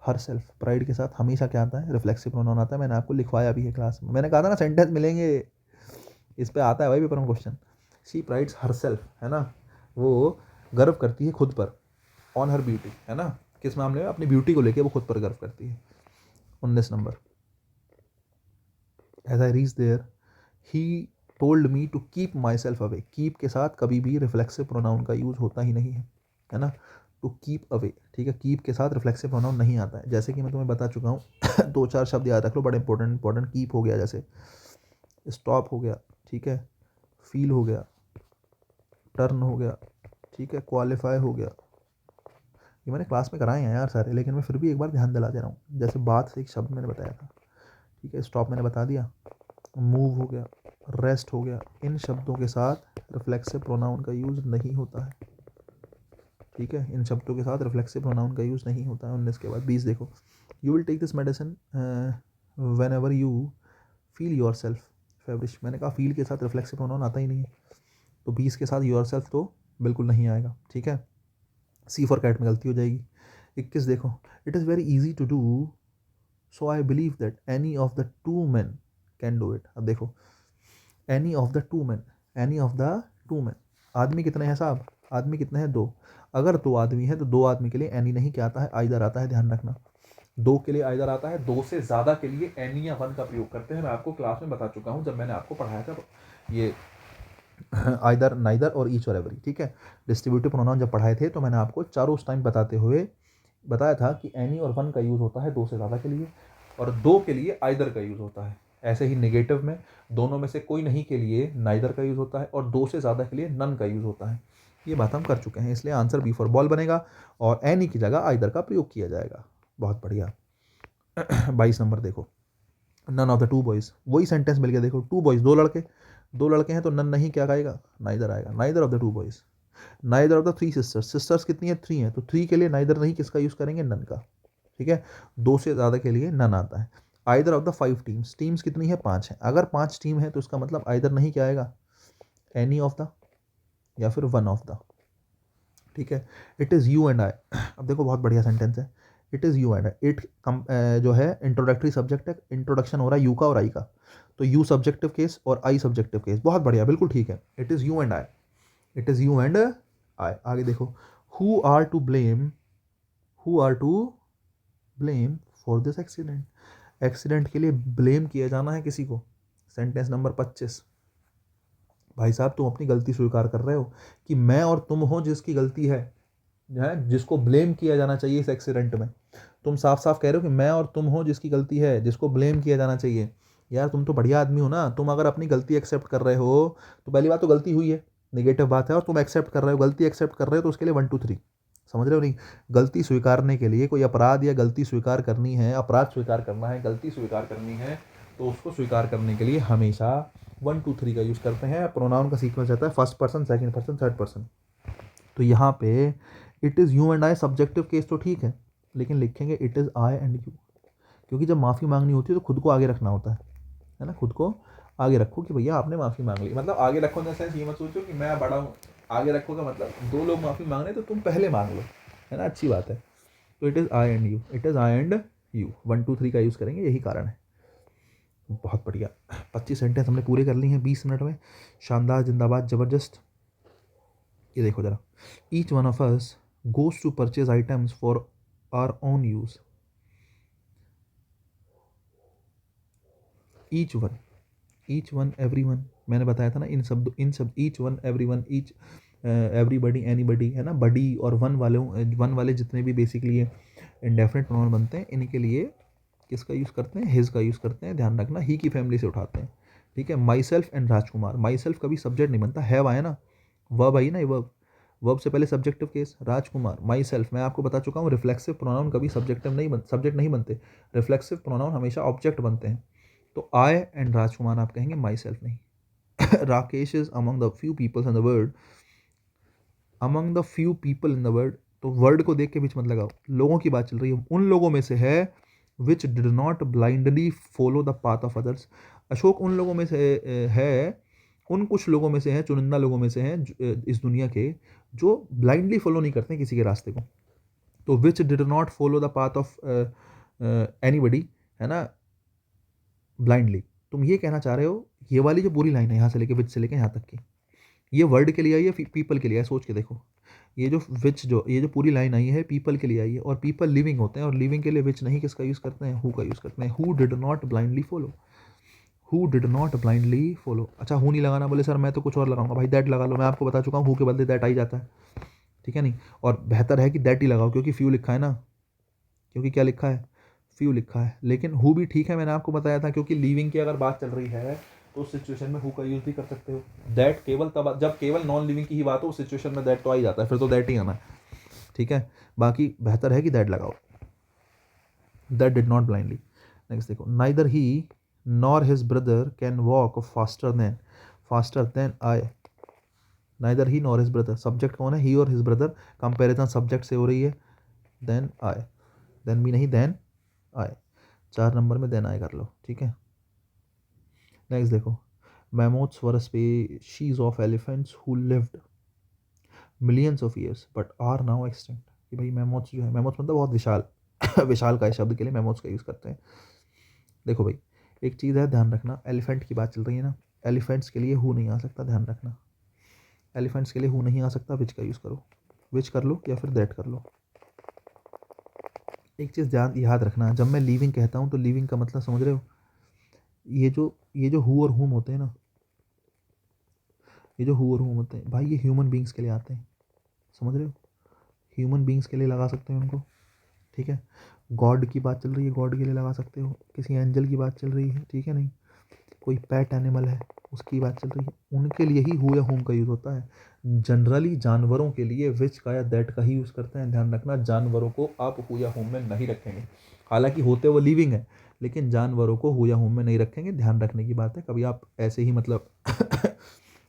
herself, pride के साथ हमेशा क्या आता है, रिफ्लेक्सिव प्रोनाउन आता है। मैंने आपको लिखवाया भी है क्लास में, मैंने कहा था ना सेंटेंस मिलेंगे, इस पे आता है भाई पेपर में क्वेश्चन। she prides herself, है ना, वो गर्व करती है खुद पर, ऑन हर ब्यूटी, है ना, किस मामले में, अपनी ब्यूटी को लेके वो खुद पर गर्व करती है। 19 number, as I reach there he told me to keep myself away. Keep के साथ कभी भी रिफ्लेक्सिव प्रोनाउन का यूज़ होता ही नहीं है ना, टू कीप अवे। ठीक है, कीप के साथ रिफ्लेक्सिव प्रोनाउन नहीं आता है, जैसे कि मैं तुम्हें बता चुका हूँ। 2-4 शब्द याद रख लो, बड़े इंपॉर्टेंट। कीप हो गया, जैसे स्टॉप हो गया, ठीक है, फील हो गया, टर्न हो गया, ठीक है, क्वालिफाई हो गया। ये मैंने क्लास में कराए हैं यार सारे, लेकिन मैं फिर भी एक बार ध्यान दिला दे रहा हूँ। जैसे बात से एक शब्द मैंने बताया था, ठीक है, स्टॉप मैंने बता दिया, मूव हो गया, रेस्ट हो गया, इन शब्दों के साथ रिफ्लेक्सिव प्रोनाउन का यूज़ नहीं होता है। ठीक है, इन शब्दों के साथ रिफ्लेक्सिव प्रोनाउन का यूज़ नहीं होता है। 19 के बाद 20 देखो, you will take this medicine whenever you feel yourself feverish. मैंने कहा फील के साथ रिफ्लेक्सिव प्रोनाउन आता ही नहीं है, तो 20 के साथ योर सेल्फ तो बिल्कुल नहीं आएगा। ठीक है, सी फॉर कैट में गलती हो जाएगी। 21 देखो, it is very easy to do so I believe that any of the two man can do it. अब देखो, any of the two man, any of the two man, आदमी कितने हैं साहब, आदमी कितने हैं, 2। अगर 2 आदमी है तो 2 आदमी के लिए एनी नहीं, क्या आता है, आइदर आता है, ध्यान रखना। 2 के लिए आइदर आता है, 2 से ज़्यादा के लिए एनी या वन का प्रयोग करते हैं। मैं आपको क्लास में बता चुका हूँ जब मैंने आपको पढ़ाया था ये आइदर, नाइदर और ईच और एवरी। ठीक है, डिस्ट्रीब्यूटिव प्रोनाउन जब पढ़ाए थे तो मैंने आपको चारों उस टाइम बताते हुए बताया था कि एनी और वन का यूज़ होता है 2 से ज़्यादा के लिए, और 2 के लिए आइदर का यूज़ होता है। ऐसे ही नेगेटिव में दोनों में से कोई नहीं के लिए नाइदर का यूज़ होता है, और 2 से ज़्यादा के लिए नन का यूज़ होता है। ये बात हम कर चुके हैं, इसलिए आंसर बी फॉर बॉल बनेगा और एनी की जगह आइदर का प्रयोग किया जाएगा। बहुत बढ़िया। 22 नंबर देखो, none of the two boys, वही सेंटेंस मिल गया। देखो, 2 बॉयज़, 2 लड़के हैं, तो नन नहीं क्या आएगा, नाइदर आएगा। Neither of the 2 boys, neither of the 3 sisters, sisters कितनी है, 3 है, तो 3 के लिए नाइदर नहीं, किसका यूज़ करेंगे, नन का। ठीक है, 2 से ज़्यादा के लिए नन आता है। Either of the 5 teams, teams कितनी है, 5 है। अगर 5 टीम है तो इसका मतलब आइदर नहीं क्या आएगा, एनी ऑफ द या फिर वन ऑफ द। ठीक है, इट इज़ यू एंड आई। अब देखो बहुत बढ़िया सेंटेंस है, it is you and I. It जो है इंट्रोडक्टरी सब्जेक्ट है, इंट्रोडक्शन हो रहा है यू का और आई का, तो यू सब्जेक्टिव केस और आई सब्जेक्टिव केस। बहुत बढ़िया, बिल्कुल ठीक है, it is you and I, it is you and I. आगे देखो, who are to blame, who are to blame for this accident. Accident के लिए ब्लेम किया जाना है किसी को। सेंटेंस नंबर 25, भाई साहब तुम अपनी गलती स्वीकार कर रहे हो कि मैं और तुम हो जिसकी गलती है जिसको ब्लेम किया जाना चाहिए इस एक्सीडेंट में। तुम साफ साफ कह रहे हो कि मैं और तुम हो जिसकी गलती है, जिसको ब्लेम किया जाना चाहिए। यार तुम तो बढ़िया आदमी हो ना, तुम अगर अपनी गलती एक्सेप्ट कर रहे हो तो पहली बात तो गलती हुई है, नेगेटिव बात है, और तुम एक्सेप्ट कर रहे हो, गलती एक्सेप्ट कर रहे हो, तो उसके लिए 1 2 3 समझ रहे हो नहीं? गलती स्वीकारने के लिए, कोई अपराध या गलती स्वीकार करनी है, अपराध स्वीकार करना है, गलती स्वीकार करनी है, तो उसको स्वीकार करने के लिए हमेशा 1 2 3 का यूज़ करते हैं। प्रोनाउन का सीक्वेंस रहता है first person, second person, third person. तो यहाँ पे it is you and I, subjective case तो ठीक है, लेकिन लिखेंगे it is I and you, क्योंकि जब माफ़ी मांगनी होती है तो खुद को आगे रखना होता है ना? खुद को आगे रखो कि भैया आपने माफ़ी मांग ली, मतलब आगे रखो इन द सेंस ये मत सोचो कि मैं बड़ा हूँ। आगे रखो का मतलब दो लोग माफ़ी मांग रहे हैं तो तुम पहले मांग लो, है ना? अच्छी बात है। तो it is I and you, it is I and you, 1 2 3 का यूज़ करेंगे, यही कारण है। बहुत बढ़िया, 25 सेंटेंस हमने पूरे कर ली हैं 20 मिनट में। शानदार, जिंदाबाद, ज़बरदस्त। ये देखो ज़रा, each one of us goes to purchase items for our own use. Each one every one, मैंने बताया था ना, इन सब each one every one, each everybody anybody, है ना? बडी और वन वाले जितने भी बेसिकली ये इंडेफिनिट प्रोनाउन बनते हैं, इनके लिए किसका यूज़ करते हैं? हिज का यूज़ करते हैं। ध्यान रखना, ही की फैमिली से उठाते हैं, ठीक है? My self and Rajkumar, my self कभी सब्जेक्ट नहीं बनता, हैव आया ना, वर्ब आई ना, ये वर्ब से पहले subjective case. Rajkumar, my self, मैं आपको बता चुका हूँ, रिफ्लेक्सिव प्रोनाउन कभी सब्जेक्ट नहीं बनते। रिफ्लेक्सिव प्रोनाउन हमेशा ऑब्जेक्ट बनते हैं। तो आई एंड राजकुमार आप कहेंगे, माई सेल्फ नहीं। Rakesh is among the few peoples in the world, among the few people in the world, तो वर्ड को देख के बीच मत लगाओ, लोगों की बात चल रही है, उन लोगों में से है which did not blindly follow the path of others. Ashok उन लोगों में से है, उन कुछ लोगों में से है, चुनिंदा लोगों में से हैं इस दुनिया के, जो ब्लाइंडली फॉलो नहीं करते हैं किसी के रास्ते को। तो which did not follow the path of anybody, है ना, ब्लाइंडली। तुम ये कहना चाह रहे हो, ये वाली जो पूरी लाइन है यहाँ से लेके विच से लेके यहाँ तक की, ये वर्ड के लिए आई है, पीपल के लिए है? सोच के देखो, ये जो पूरी लाइन आई है पीपल के लिए आई है, और पीपल लिविंग होते हैं, और लिविंग के लिए विच नहीं किसका यूज़ करते हैं? हु का यूज़ करते हैं। Who did not blindly follow, who did not blindly follow. अच्छा, हु नहीं लगाना, बोले सर मैं तो कुछ और लगाऊंगा, भाई दैट लगा लो, मैं आपको बता चुका हूँ हु के बदले दैट आई जाता है, ठीक है नहीं? और बेहतर है कि दैट ही लगाओ, क्योंकि फ्यू लिखा है ना, क्योंकि क्या लिखा है? फ्यू लिखा है। लेकिन हु भी ठीक है, मैंने आपको बताया था, क्योंकि लिविंग की अगर बात चल रही है तो उस सिचुएशन में हु का यूज़ भी कर सकते हो। दैट केवल तब, जब केवल नॉन लिविंग की ही बात हो, उस सिचुएशन में दैट तो आ ही जाता है, फिर तो दैट ही आना है, ठीक है? बाकी बेहतर है कि दैट लगाओ, that did not blindly. Next देखो, neither he nor his brother can walk faster than I. Neither he nor his brother, subject कौन है? ही और हिज ब्रदर, कंपेरिजन सब्जेक्ट से हो रही है। देन आई, देन भी नहीं, देन आई, 4 नंबर में देन आई कर लो, ठीक है? नेक्स्ट देखो, mammoths were species of elephants who lived millions of years but are now extinct. कि भाई मैमोथ्स जो है, मैमोथ्स मतलब बहुत विशाल, विशाल का शब्द के लिए मैमोथ्स का यूज़ करते हैं। देखो भाई, एक चीज़ है ध्यान रखना, एलिफेंट की बात चल रही है ना, एलिफेंट्स के लिए हु नहीं आ सकता, ध्यान रखना, एलिफेंट्स के लिए हु नहीं आ सकता, विच का यूज़ करो, विच कर लो या फिर दैट कर लो। एक चीज़ ध्यान याद रखना, जब मैं लिविंग कहता हूँ तो लिविंग का मतलब समझ रहे हो? ये जो हु और हुम होते हैं ना, ये जो हु और हुम होते हैं भाई, ये ह्यूमन बींग्स के लिए आते हैं, समझ रहे हो? ह्यूमन बींग्स के लिए लगा सकते हो उनको, ठीक है? गॉड की बात चल रही है, गॉड के लिए लगा सकते हो, किसी एंजल की बात चल रही है, ठीक है नहीं? कोई पेट एनिमल है उसकी बात चल रही है, उनके लिए ही हु या होम का यूज़ होता है। जनरली जानवरों के लिए विच का या दैट का ही यूज़ करते हैं। ध्यान रखना, जानवरों को आप हु या होम में नहीं रखेंगे, हालांकि होते वो लिविंग है, लेकिन जानवरों को हु या होम में नहीं रखेंगे, ध्यान रखने की बात है। कभी आप ऐसे ही मतलब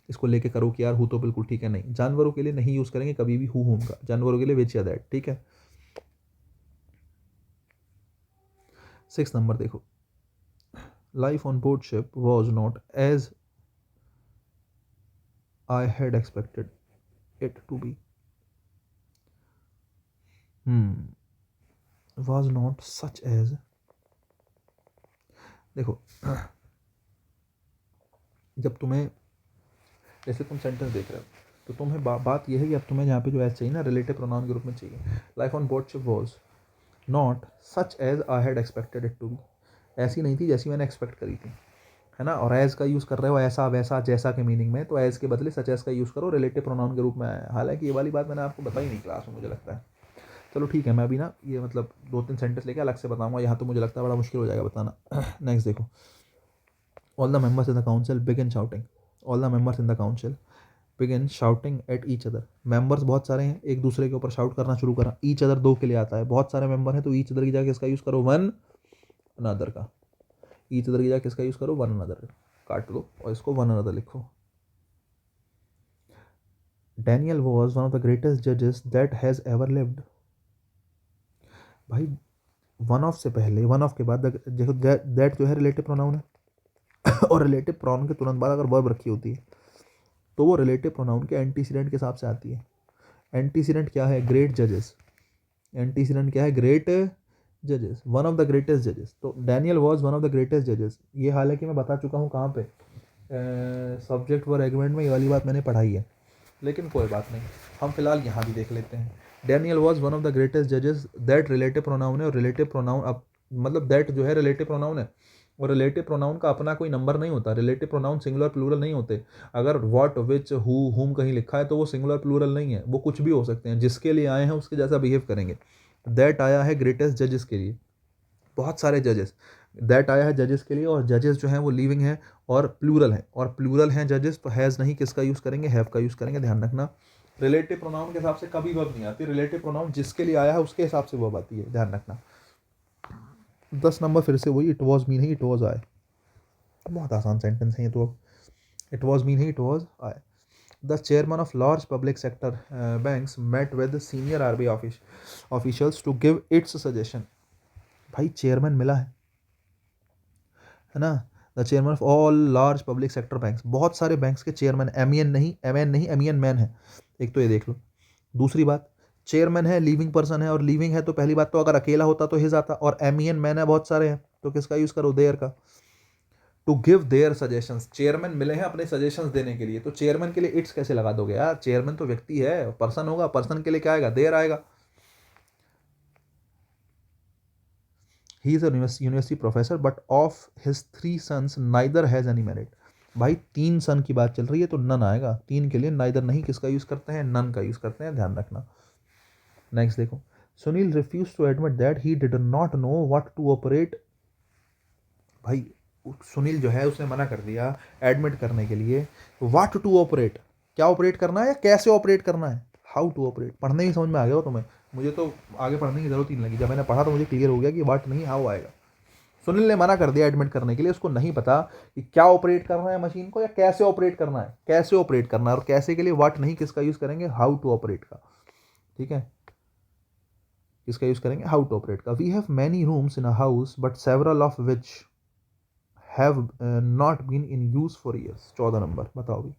इसको लेके करो कि यार हु तो बिल्कुल ठीक है, नहीं, जानवरों के लिए नहीं यूज़ करेंगे कभी भी हु होम का, जानवरों के लिए विच या दैट, ठीक है? 6 नंबर देखो, life on board ship was not as I had expected it to be. Was not such as, देखो जब तुम्हें, जैसे तुम सेंटेंस देख रहे हो तो तुम्हें बात यह है कि अब तुम्हें यहाँ पे जो एज चाहिए ना, रिलेटिव प्रोनाउन के रूप में चाहिए। Life on board ship was not such as I had expected it to be, ऐसी नहीं थी जैसी मैंने एक्सपेक्ट करी थी, है ना? और एज का यूज़ कर रहे हो ऐसा वैसा जैसा के मीनिंग में, तो एज के बदले सच एज का यूज़ करो, रिलेटिव प्रोनाउन के रूप में आया। हालांकि ये वाली बात मैंने आपको बताई नहीं क्लास में, मुझे लगता है। चलो ठीक है, मैं अभी ना ये मतलब 2 3 सेंटेंस लेके अलग से बताऊंगा, यहाँ तो मुझे लगता है बड़ा मुश्किल हो जाएगा बताना। नेक्स्ट देखो, all the members in the council begin shouting, all the members in the council, begin shouting at each other. Members बहुत सारे हैं, एक दूसरे के ऊपर शाउट करना शुरू करा। ईच अदर दो के लिए आता है, बहुत सारे मेंबर हैं तो ईच अदर की जगह किसका यूज़ करो, वन अनदर का। ईच अदर की जगह किसका यूज़ करो, वन अनदर। काट लो और इसको वन अनदर लिखो। Daniel was one of the greatest जजेस दैट हैज़ एवर लिव्ड। भाई वन ऑफ से पहले, वन ऑफ के बाद देखो दैट जो है रिलेटिव प्रोनाउन है और रिलेटिव प्रोनाउन के तुरंत बाद अगर वर्ब रखी होती है तो वो रिलेटिव प्रोनाउन के एंटीसीडेंट के हिसाब से आती है। एंटीसीडेंट क्या है, ग्रेट जजेस। एंटीसीडेंट क्या है, ग्रेट जजेस, वन ऑफ द ग्रेटेस्ट जजेस। तो Daniel was one of the greatest जजेस, ये हालांकि मैं बता चुका हूँ कहाँ पे, सब्जेक्ट वर एग्रीमेंट में ये वाली बात मैंने पढ़ाई है, लेकिन कोई बात नहीं, हम फिलहाल यहाँ भी देख लेते हैं। Daniel was one of the greatest जजेस, दैट रिलेटिव प्रोनाउन है, और रिलेटिव प्रोनाउन अब मतलब दैट जो है रिलेटिव प्रोनाउन है, और रिलेटिव प्रोनाउन का अपना कोई नंबर नहीं होता। रिलेटिव प्रोनाउन सिंगुलर प्लूरल नहीं होते। अगर व्हाट, विच, हु, हुम कहीं लिखा है तो वो सिंगुलर प्लूरल नहीं है, वो कुछ भी हो सकते हैं। जिसके लिए आए हैं उसके जैसा बिहेव करेंगे। दैट आया है ग्रेटेस्ट जजेस के लिए, बहुत सारे जजेस। दैट आया है जजेस के लिए, और जजेस जो हैं वो लिविंग है और प्लूरल है, और प्लूरल हैं जजेस, तो हैज़ नहीं, किसका यूज़ करेंगे, हैव का यूज़ करेंगे। ध्यान रखना, रिलेटिव प्रोनाउन के हिसाब से कभी वर्ब नहीं आती। रिलेटिव प्रोनाउन जिसके लिए आया है उसके हिसाब से वर्ब आती है, ध्यान रखना। 10 नंबर फिर से वही, इट वॉज मी नहीं इट वॉज आए। बहुत आसान सेंटेंस है ये तो। इट वॉज मी नहीं it was I. The chairman of large public sector banks met with senior RBI officials to give its suggestion. भाई चेयरमैन मिला है ना। The chairman of all large public sector banks, बहुत सारे banks के chairman, एम नहीं, एम मैन है। एक तो ये देख लो। दूसरी बात, चेयरमैन है, लिविंग पर्सन है, और लिविंग है तो पहली बात तो अगर अकेला होता तो हिज आता, और एम मैन है बहुत सारे हैं तो किसका यूज करो, देयर का। To give their suggestions, chairman मिले हैं अपने सजेशंस देने के लिए, तो चेयरमैन के लिए इट्स कैसे लगा दोगे यार, चेयरमैन तो व्यक्ति है, पर्सन होगा, पर्सन के लिए क्या आएगा, देयर आएगा। He is a university professor but of his 3 sons neither has any merit. भाई 3 सन की बात चल रही है तो नन आएगा, 3 के लिए नाइदर नहीं किसका यूज करते हैं, नन का यूज करते हैं, ध्यान रखना। नेक्स्ट देखो, Sunil refuse to admit that he did not know what to operate. भाई सुनील जो है उसने मना कर दिया एडमिट करने के लिए। व्हाट टू ऑपरेट, क्या ऑपरेट करना है या कैसे ऑपरेट करना है, हाउ टू ऑपरेट। पढ़ने ही समझ में आ गया हो तुम्हें, मुझे तो आगे पढ़ने की जरूरत ही नहीं लगी, जब मैंने पढ़ा तो मुझे क्लियर हो गया कि व्हाट नहीं हाउ आएगा। सुनील ने मना कर दिया एडमिट करने के लिए, उसको नहीं पता कि क्या ऑपरेट करना है मशीन को या कैसे ऑपरेट करना है, कैसे ऑपरेट करना है, और कैसे के लिए व्हाट नहीं किसका यूज करेंगे, हाउ टू ऑपरेट का। ठीक है, किसका यूज करेंगे, हाउ टू ऑपरेट का। We have many rooms in a house but several of which have not been in use for years. 14 number बताओ भी,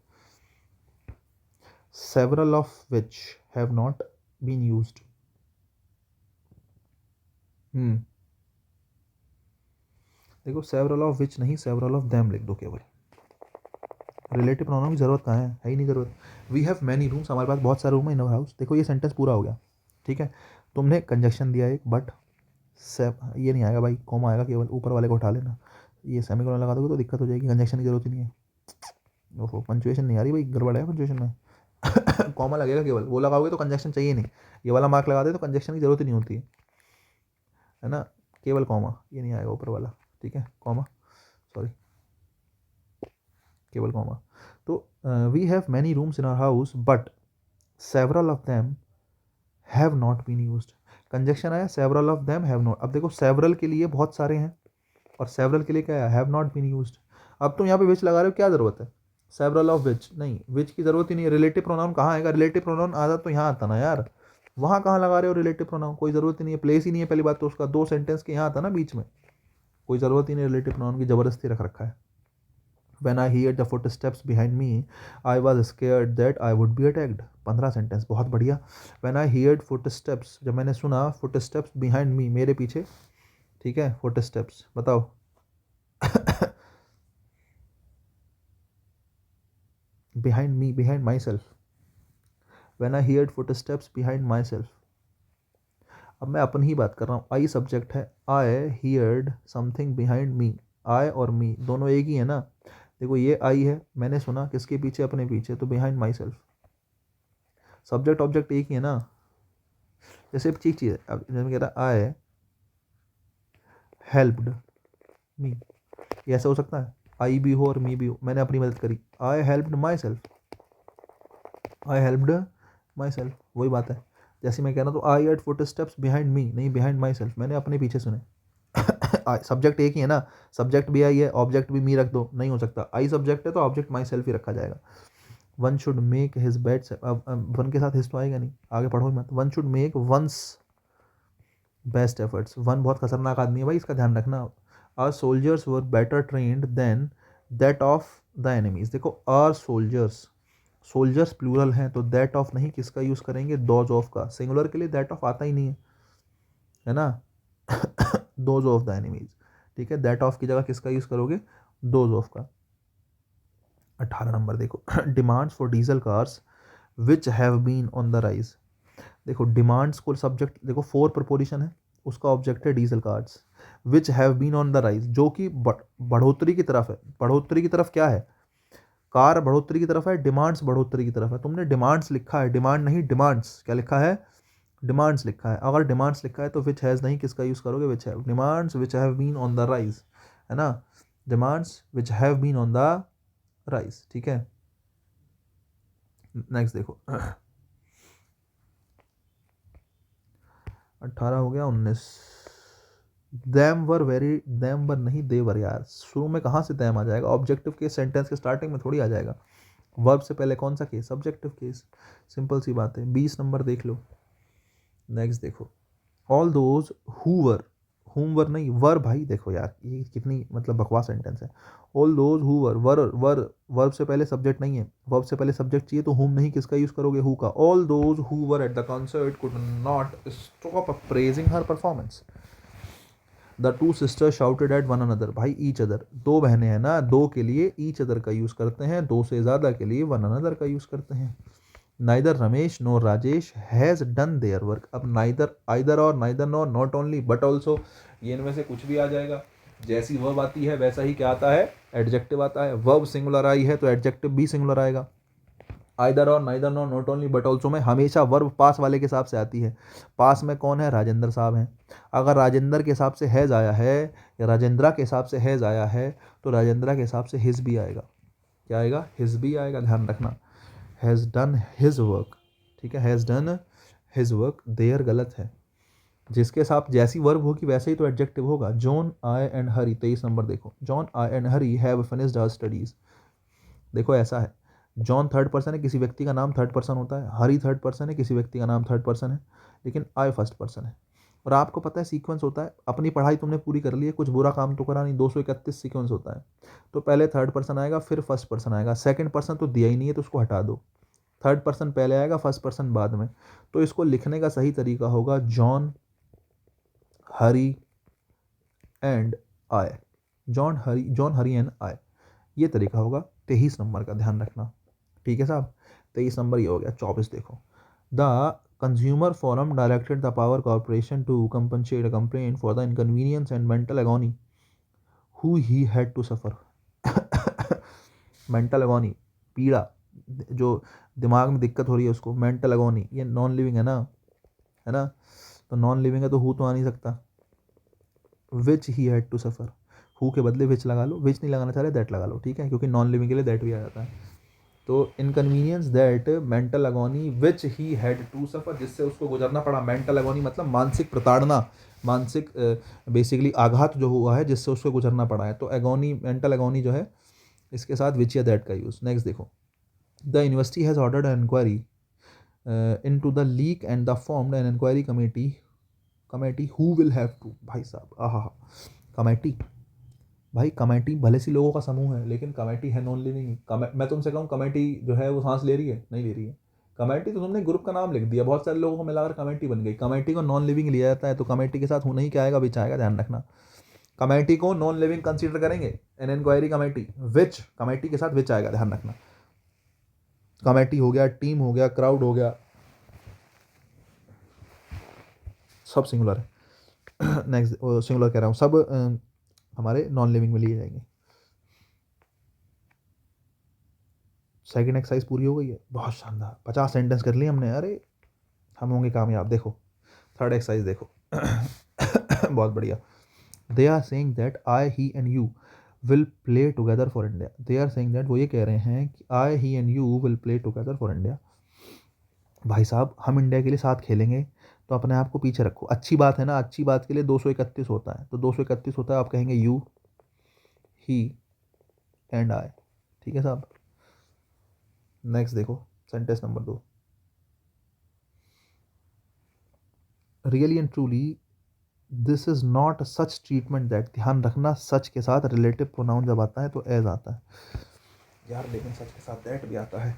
several of which have not been used. हम्म देखो, सेवरल ऑफ विच नहीं, several of them लिख दो केवल। Relative pronoun की जरूरत कहाँ है ही नहीं जरूरत। वी हैव मैनी रूम्स, हमारे पास बहुत सारे रूम है इन अवर हाउस। देखो ये सेंटेंस पूरा हो गया, ठीक है। तुमने कंजक्शन दिया एक, बट ये नहीं आएगा भाई, कॉमा आएगा केवल, ऊपर वाले को उठा लेना। ये सेमीकोलन लगा दोगे तो दिक्कत हो जाएगी, कंजक्शन की जरूरत ही नहीं है। ओहो, पंचुएशन नहीं आ रही भाई, गड़बड़ है पंचुएशन में कॉमा लगेगा केवल, वो लगाओगे तो कंजक्शन चाहिए नहीं। ये वाला मार्क लगा दे तो कंजक्शन की जरूरत ही नहीं होती है ना। केवल कॉमा, ये नहीं आएगा ऊपर वाला, ठीक है, कॉमा, सॉरी, केवल कॉमा। तो we have many rooms in our house but several of them have not been used. Conjunction आया, several of them have not. अब देखो सेवरल के लिए बहुत सारे हैं, और सेवरल के लिए क्या है, हैव नॉट बीन यूज्ड। अब तुम यहाँ पे विच लगा रहे हो, क्या जरूरत है, सेवरल ऑफ विच नहीं, विच की जरूरत ही नहीं है। रिलेटिव प्रोनाउन कहाँ आएगा, रिलेटिव प्रोनाउन आता तो यहाँ आता ना यार, वहाँ कहाँ लगा रहे हो रिलेटिव प्रोनाउन, कोई जरूरत ही नहीं है, प्लेस ही नहीं है पहली बात तो उसका, 2 सेंटेंस के यहाँ आता ना बीच में, कोई जरूरत ही नहीं रिलेटिव प्रोनाउन की, जबरदस्ती रख रखा है। When I heard the footsteps behind me, I was scared that I would be attacked। 15 sentence, बहुत बढ़िया। When I heard footsteps, जब मैंने सुना footsteps behind me, मेरे पीछे, ठीक है, footsteps बताओ behind me, behind myself। When I heard footsteps behind myself। अब मैं अपनी ही बात कर रहा हूँ, आई सब्जेक्ट है, I heard something behind me. I और मी दोनों एक ही है ना। देखो ये आई है, मैंने सुना किसके पीछे, अपने पीछे, तो behind my self. Subject object एक ही है ना। जैसे एक चीज़ है, अब जैसे कह रहा आई हेल्प्ड मी, ये ऐसा हो सकता है, आई भी हो और मी भी हो, मैंने अपनी मदद करी, I helped myself. I helped myself, वही बात है। जैसे मैं कह रहा हूँ तो I ate footsteps behind me, नहीं बिहाइंड माई सेल्फ, मैंने अपने पीछे सुने। सब्जेक्ट एक ही है ना, सब्जेक्ट भी आई है, ऑब्जेक्ट भी मी रख दो, नहीं हो सकता। आई सब्जेक्ट है तो ऑब्जेक्ट माई सेल्फ ही रखा जाएगा। One should make his bed, अब वन के साथ हिज तो आएगा नहीं, आगे पढ़ो मत। One should make one's best efforts, one बहुत खतरनाक आदमी है भाई, इसका ध्यान रखना। Our soldiers were better trained than that of the enemies. देखो आर सोल्जर्स, सोल्जर्स प्लूरल हैं तो दैट ऑफ नहीं, किसका यूज़ करेंगे, दोज ऑफ का। सिंगुलर के लिए दैट ऑफ आता ही नहीं है ना। दोज ऑफ द एनिमीज, ठीक है, दैट ऑफ की जगह किसका यूज़ करोगे, दोज ऑफ का। 18 नंबर देखो, demands for diesel cars which have been on the rise. देखो डिमांड्स को सब्जेक्ट, देखो फोर प्रपोजिशन है, उसका ऑब्जेक्ट है diesel cards. Which have been on the rise, जो कि बढ़ोतरी की तरफ है। बढ़ोतरी की तरफ क्या है, कार बढ़ोतरी की तरफ है, डिमांड्स बढ़ोतरी की तरफ है। तुमने डिमांड्स लिखा है, डिमांड नहीं डिमांड्स, क्या लिखा है, डिमांड्स लिखा है। अगर डिमांड्स लिखा है तो विच हैज़ नहीं, किसका यूज़ करोगे, which have. Demands which have been on the rise, है ना, demands which have been on the rise, ठीक है। नेक्स्ट देखो, 18 हो गया, 19। Them were very, them were नहीं देवर यार, शुरू में कहाँ से दैम आ जाएगा, ऑब्जेक्टिव केस सेंटेंस के स्टार्टिंग में थोड़ी आ जाएगा। वर्ब से पहले कौन सा केस, सब्जेक्टिव केस, सिंपल सी बात है। 20 नंबर देख लो। नेक्स्ट देखो, ऑल दोज हूवर, हुमवर नहीं वर, भाई देखो यार ये कितनी मतलब बकवास सेंटेंस है। All those Hoover, were were, verb से पहले सब्जेक्ट नहीं है, वर्ब से पहले सब्जेक्ट चाहिए तो हुम नहीं, किसका यूज करोगे, हु का। All those Hoover at the concert could not stop praising her performance. The two sister shouted at one another, भाई ईच अदर, दो बहनें हैं ना, दो के लिए ईच अदर का यूज करते हैं, दो से ज्यादा के लिए वन अनदर का यूज करते हैं। Neither Ramesh NOR Rajesh has done their work, अब नाइदर आइदर और neither nor not only but also, ये इनमें से कुछ भी आ जाएगा। जैसी वर्ब आती है वैसा ही क्या आता है, एडजेक्टिव आता है। वर्ब सिंगुलर आई है तो एडजेक्टिव भी सिंगुलर आएगा। आइदर और neither nor not only but also में हमेशा वर्ब पास वाले के हिसाब से आती है। पास में कौन है, राजेंद्र साहब हैं। अगर राजेंद्र के हिसाब से हैज़ आया है या राजेंद्रा के हिसाब से हैज़ आया है तो राजेंद्रा के हिसाब से हिज भी आएगा। क्या आएगा, हिज भी आएगा, ध्यान रखना। हैज़ डन हिज वर्क, ठीक है, has done his work, there गलत है। जिसके साथ जैसी वर्ब होगी वैसे ही तो एडजेक्टिव होगा। John I and Hari, 23 number देखो, John I and Hari have finished our studies. देखो ऐसा है, जॉन थर्ड पर्सन है, किसी व्यक्ति का नाम थर्ड पर्सन होता है, हरी थर्ड पर्सन है, किसी व्यक्ति का नाम थर्ड पर्सन है, लेकिन आई फर्स्ट पर्सन है। और आपको पता है सीक्वेंस होता है, अपनी पढ़ाई तुमने पूरी कर ली है, कुछ बुरा काम तो करा नहीं, 231 सीक्वेंस होता है। तो पहले थर्ड पर्सन आएगा, फिर फर्स्ट पर्सन आएगा, सेकंड पर्सन तो दिया ही नहीं है तो उसको हटा दो। थर्ड पर्सन पहले आएगा, फर्स्ट पर्सन बाद में। तो इसको लिखने का सही तरीका होगा John Hari and I, John Hari and I, ये तरीका होगा। 23 नंबर का ध्यान रखना, ठीक है साहब। 23 नंबर ये हो गया। 24 देखो, the consumer forum directed the power corporation to compensate a complaint for the inconvenience and mental agony who he had to suffer. Mental agony, पीड़ा, जो दिमाग में दिक्कत हो रही है उसको, मेंटल एगोनी, ये नॉन लिविंग है ना, है ना, तो नॉन लिविंग है तो हु तो आ नहीं सकता। Which he had to suffer, who के बदले विच लगा लो, विच नहीं लगाना चाह रहे दैट लगा लो, ठीक है, क्योंकि नॉन लिविंग के लिए दैट भी आ जाता है। तो inconvenience that mental agony which he had to suffer, जिससे उसको गुजरना पड़ा। मेंटल अगोनी मतलब मानसिक प्रताड़ना, मानसिक बेसिकली आघात जो हुआ है जिससे उसको गुजरना पड़ा है। तो एगोनी, मेंटल एगोनी जो है, इसके साथ विच या दैट का यूज़। नेक्स्ट देखो, the university has ordered an inquiry into the leak and the formed an inquiry committee who will have to, भाई साहब आहा, कमेटी, भाई कमेटी भले सी लोगों का समूह है लेकिन कमेटी है नॉन लिविंग। मैं तुमसे कहूँ कमेटी जो है वो सांस ले रही है, नहीं ले रही है। कमेटी तो तुमने ग्रुप का नाम लिख दिया, बहुत सारे लोगों को मिलाकर कमेटी बन गई। कमेटी को नॉन लिविंग लिया जाता है तो कमेटी के साथ होना ही क्या आएगा, विच आएगा, ध्यान रखना। कमेटी को नॉन लिविंग कंसीडर करेंगे, an inquiry committee, which committee के साथ विच आएगा, ध्यान रखना। कमेटी हो गया, टीम हो गया, क्राउड हो गया, सब सिंगुलर है। नेक्स्ट सिंगुलर कह रहा हूँ, सब हमारे नॉन लिविंग में लिए जाएंगे। सेकंड एक्सरसाइज पूरी हो गई है, बहुत शानदार, 50 सेंटेंस कर लिए हमने, अरे हम होंगे कामयाब। देखो थर्ड एक्सरसाइज देखो, बहुत बढ़िया। They are saying that I he and you will play together for India. They are saying that, वो ये कह रहे हैं कि I he and you will play together for India. भाई साहब हम इंडिया के लिए साथ खेलेंगे तो अपने आप को पीछे रखो, अच्छी बात है ना, अच्छी बात के लिए 231 होता है, तो 231 होता है, आप कहेंगे यू ही एंड आई। ठीक है साहब। नेक्स्ट देखो, sentence number 2, really and truly this is not such treatment that, ध्यान रखना सच के साथ रिलेटिव प्रोनाउन जब आता है तो एज आता है यार, लेकिन सच के साथ दैट भी आता है।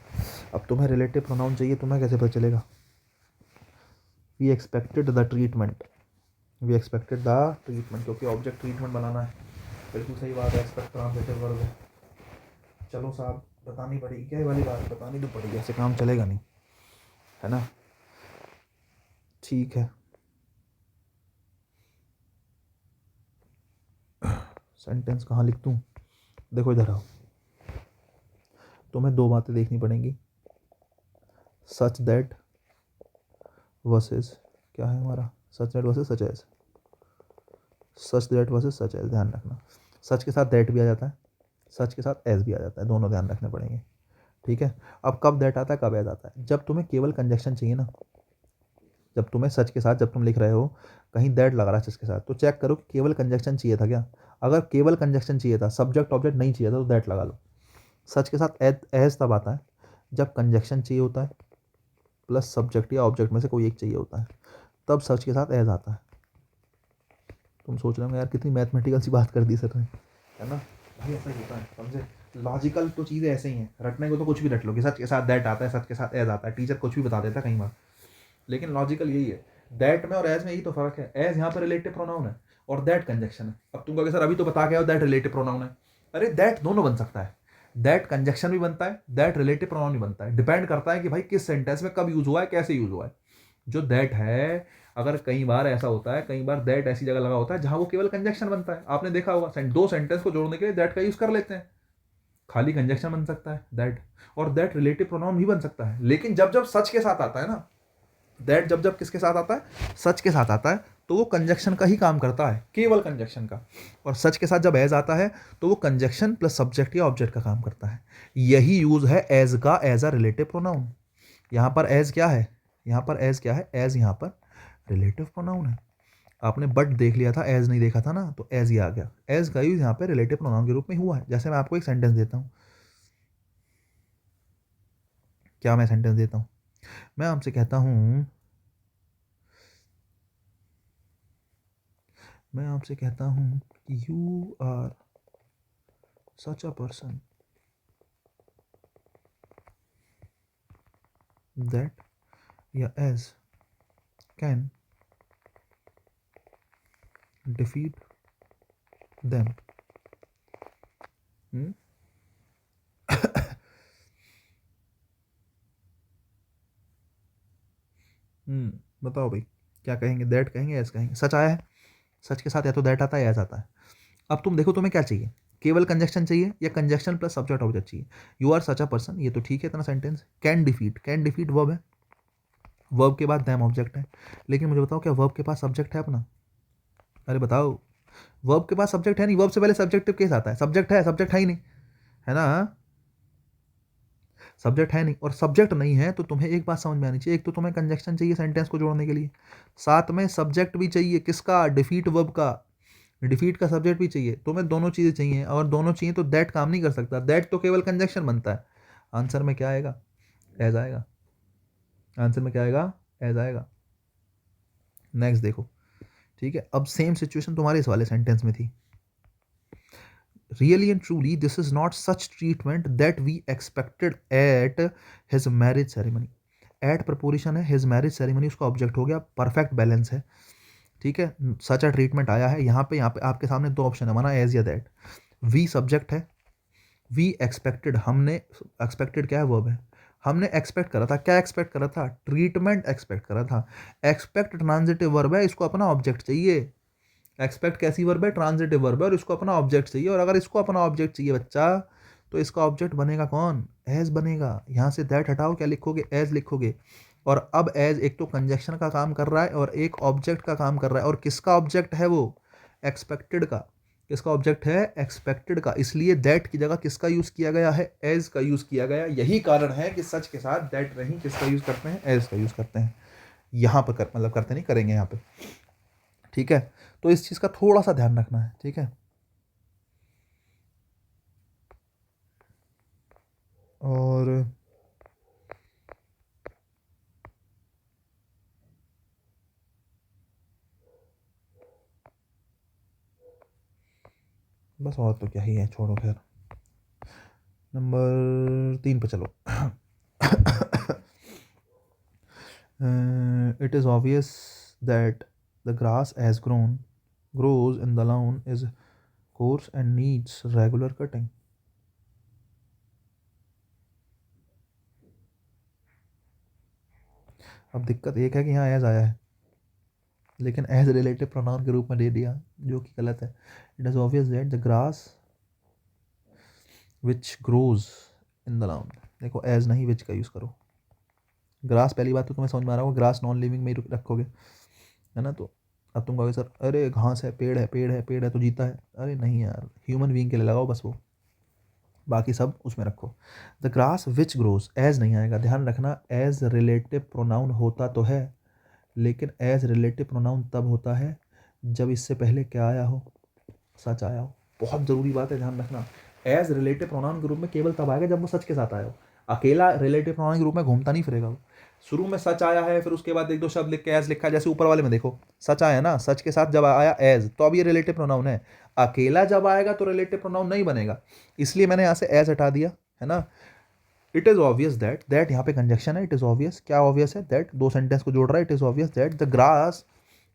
अब तुम्हें रिलेटिव प्रोनाउन चाहिए, तुम्हें कैसे पता चलेगा? We expected the treatment, we expected the treatment, क्योंकि ऑब्जेक्ट ट्रीटमेंट बनाना है। बिल्कुल सही बात है, एक्सपेक्ट ट्रांसलेटिव वर्ब है। चलो साहब, बतानी पड़ेगी क्या ये वाली बात, बतानी तो पड़ेगी, ऐसे काम चलेगा नहीं, है ना? ठीक है, सेंटेंस कहाँ लिख दूँ? देखो इधर आओ, तुम्हें दो बातें देखनी पड़ेंगी, सच दैट वर्सेस, क्या है हमारा, such that versus such as, such that versus such as, ध्यान रखना। सच के साथ दैट भी आ जाता है, सच के साथ एज भी आ जाता है, दोनों ध्यान रखने पड़ेंगे। ठीक है। अब कब दैट आता है, कब एज आता है? जब तुम्हें केवल कंजक्शन चाहिए ना, जब तुम्हें सच के साथ, जब तुम लिख रहे हो कहीं दैट लग रहा है सच के साथ, तो चेक करो कि केवल कंजक्शन चाहिए था क्या। अगर केवल कंजक्शन चाहिए था, सब्जेक्ट ऑब्जेक्ट नहीं चाहिए था, तो दैट लगा लो। सच के साथ एज तब आता है जब कंजक्शन चाहिए होता है प्लस सब्जेक्ट या ऑब्जेक्ट में से कोई एक चाहिए होता है, तब सच के साथ एज आता है। तुम सोच रहे हो यार कितनी मैथमेटिकल सी बात कर दी सर ने, है ना? भाई ऐसा ही होता है, समझे? लॉजिकल तो चीज़ें ऐसे ही हैं, रटने को तो कुछ भी रट लो कि सच के साथ दैट आता है, सच के साथ एज आता है, टीचर कुछ भी बता देता है कई बार, लेकिन लॉजिकल यही है। दैट में और एज में यही तो फर्क है, एज यहाँ पर रिलेटिव प्रोनाउन है और दैट कंजक्शन है। अब तुम कहोगे सर अभी तो बता के आओ दैट रिलेटिव प्रोनाउन है, अरे दैट दोनों बन सकता है, दैट कंजक्शन भी बनता है, दैट रिलेटिव प्रोनाउन भी बनता है, डिपेंड करता है कि भाई किस सेंटेंस में कब यूज हुआ है, कैसे यूज हुआ है। जो दैट है, अगर कई बार ऐसा होता है, कई बार दैट ऐसी जगह लगा होता है जहां वो केवल कंजक्शन बनता है, आपने देखा होगा दो सेंटेंस को जोड़ने के लिए दैट का यूज कर लेते हैं, खाली कंजक्शन बन सकता है दैट, और दैट रिलेटिव प्रोनाउन भी बन सकता है। लेकिन जब जब सच के साथ आता है ना, दैट जब जब किसके साथ आता है, सच के साथ आता है, तो वो कंजक्शन का ही काम करता है, केवल कंजक्शन का। और सच के साथ जब एज आता है तो वो कंजक्शन प्लस सब्जेक्ट या ऑब्जेक्ट का काम करता है। यही यूज है एज का, एज अ रिलेटिव प्रोनाउन। यहाँ पर एज क्या है, यहाँ पर एज क्या है, एज यहाँ पर रिलेटिव प्रोनाउन है। आपने बट देख लिया था, एज नहीं देखा था ना, तो एज ही आ गया। एज का यूज यहाँ पे रिलेटिव प्रोनाउन के रूप में हुआ है। जैसे मैं आपको एक सेंटेंस देता हूँ, क्या मैं सेंटेंस देता हूँ, मैं आपसे कहता हूँ, मैं आपसे कहता हूँ कि you are such a person that या एज कैन डिफीट देम। बताओ भाई, क्या कहेंगे, दैट कहेंगे, एज कहेंगे? सच आया है, सच के साथ या तो दैट आता है, एज आता है। अब तुम देखो तुम्हें क्या चाहिए, केवल कंजक्शन चाहिए या कंजक्शन प्लस सब्जेक्ट ऑब्जेक्ट चाहिए? You are such a person, ये तो ठीक है इतना सेंटेंस। कैन डिफीट वर्ब है, वर्ब के बाद दैम ऑब्जेक्ट है। लेकिन मुझे बताओ क्या वर्ब के पास सब्जेक्ट है अपना? अरे बताओ, वर्ब के पास सब्जेक्ट है नहीं, वर्ब से पहले सब्जेक्टिव केस आता है, सब्जेक्ट है, सब्जेक्ट है ही नहीं, है ना? सब्जेक्ट है नहीं, और सब्जेक्ट नहीं है तो तुम्हें एक बात समझ में आनी चाहिए, एक तो तुम्हें कंजक्शन चाहिए सेंटेंस को जोड़ने के लिए, साथ में सब्जेक्ट भी चाहिए, किसका, डिफीट वर्ब का, डिफीट का सब्जेक्ट भी चाहिए। तुम्हें दोनों चीज़ें चाहिए, और दोनों चाहिए तो दैट काम नहीं कर सकता, दैट तो केवल कंजक्शन बनता है। आंसर में क्या आएगा, एज आएगा, आंसर में क्या आएगा, एज आएगा। नेक्स्ट देखो, ठीक है। अब सेम सिचुएशन तुम्हारे इस वाले सेंटेंस में थी, really and truly this is not such treatment that we expected at his marriage ceremony. At preposition है, हिज मैरिज सेरेमनी उसका ऑब्जेक्ट हो गया, परफेक्ट बैलेंस है। ठीक है, सच अ ट्रीटमेंट आया है, यहाँ पे आपके सामने दो ऑप्शन है, माना एज या दैट। वी सब्जेक्ट है, वी एक्सपेक्टेड, हमने, एक्सपेक्टेड क्या है, वर्ब है, हमने एक्सपेक्ट करा था, क्या एक्सपेक्ट करा था, ट्रीटमेंट एक्सपेक्ट करा था। एक्सपेक्ट ट्रांजिटिव वर्ब है, इसको अपना ऑब्जेक्ट चाहिए। एक्सपेक्ट कैसी वर्ब है, ट्रांजिटिव वर्ब है, और इसको अपना ऑब्जेक्ट चाहिए। और अगर इसको अपना ऑब्जेक्ट चाहिए बच्चा, तो इसका ऑब्जेक्ट बनेगा कौन, एज बनेगा। यहाँ से दैट हटाओ, क्या लिखोगे, एज लिखोगे। और अब एज एक तो कंजक्शन का काम कर रहा है और एक ऑब्जेक्ट का काम कर रहा है, और किसका ऑब्जेक्ट है वो, एक्सपेक्टेड का। किसका ऑब्जेक्ट है, एक्सपेक्टेड का, इसलिए दैट की जगह किसका यूज किया गया है, एज का यूज किया गया। यही कारण है कि सच के साथ दैट नहीं किसका यूज करते हैं, एज का यूज करते हैं। यहाँ पर मतलब करते नहीं, करेंगे यहाँ पे, ठीक है। तो इस चीज का थोड़ा सा ध्यान रखना है, ठीक है। और बस, और तो क्या ही है, छोड़ो खैर। नंबर 3 पे चलो। It is obvious that the grass as grows in the lawn is coarse and needs regular cutting. अब दिक्कत एक है कि यहाँ एज आया है, लेकिन एज रिलेटिव प्रोनाउन के रूप में दे दिया, जो कि गलत है। It is obvious that the grass which grows in the lawn, देखो एज नहीं विच का यूज़ करो। ग्रास पहली बात तो तुम्हें समझ में आ रहा होगा, ग्रास नॉन लिविंग में ही रखोगे, है ना। तो अब तुम कहोगे सर अरे घास है, पेड़ है, पेड़ है, पेड़ है तो जीता है, अरे नहीं यार, ह्यूमन बीइंग के लिए लगाओ बस, वो बाकी सब उसमें रखो। The grass which grows, as नहीं आएगा, ध्यान रखना। एज रिलेटिव प्रोनाउन होता तो है, लेकिन एज रिलेटिव प्रोनाउन तब होता है जब इससे पहले क्या आया हो, सच आया हो। बहुत ज़रूरी बात है, ध्यान रखना। एज रिलेटिव प्रोनाउन के रूप में केवल तब आएगा जब वो सच के साथ आया हो। अकेला रिलेटिव प्रोनाउन के रूप में घूमता नहीं फिरेगा वो। शुरू में सच आया है, फिर उसके बाद एक दो शब्द लिख के एज लिखा, जैसे ऊपर वाले में देखो, सच आया ना, सच के साथ जब आया एज, तो अब ये रिलेटिव प्रोनाउन है। अकेला जब आएगा तो रिलेटिव प्रोनाउन नहीं बनेगा, इसलिए मैंने यहाँ से एज हटा दिया, है ना। It is obvious that, that यहाँ पे कंजक्शन है, इट इज ऑब्वियस, क्या ऑब्वियस है, दैट दो सेंटेंस को जोड़ रहा है। It is obvious that the grass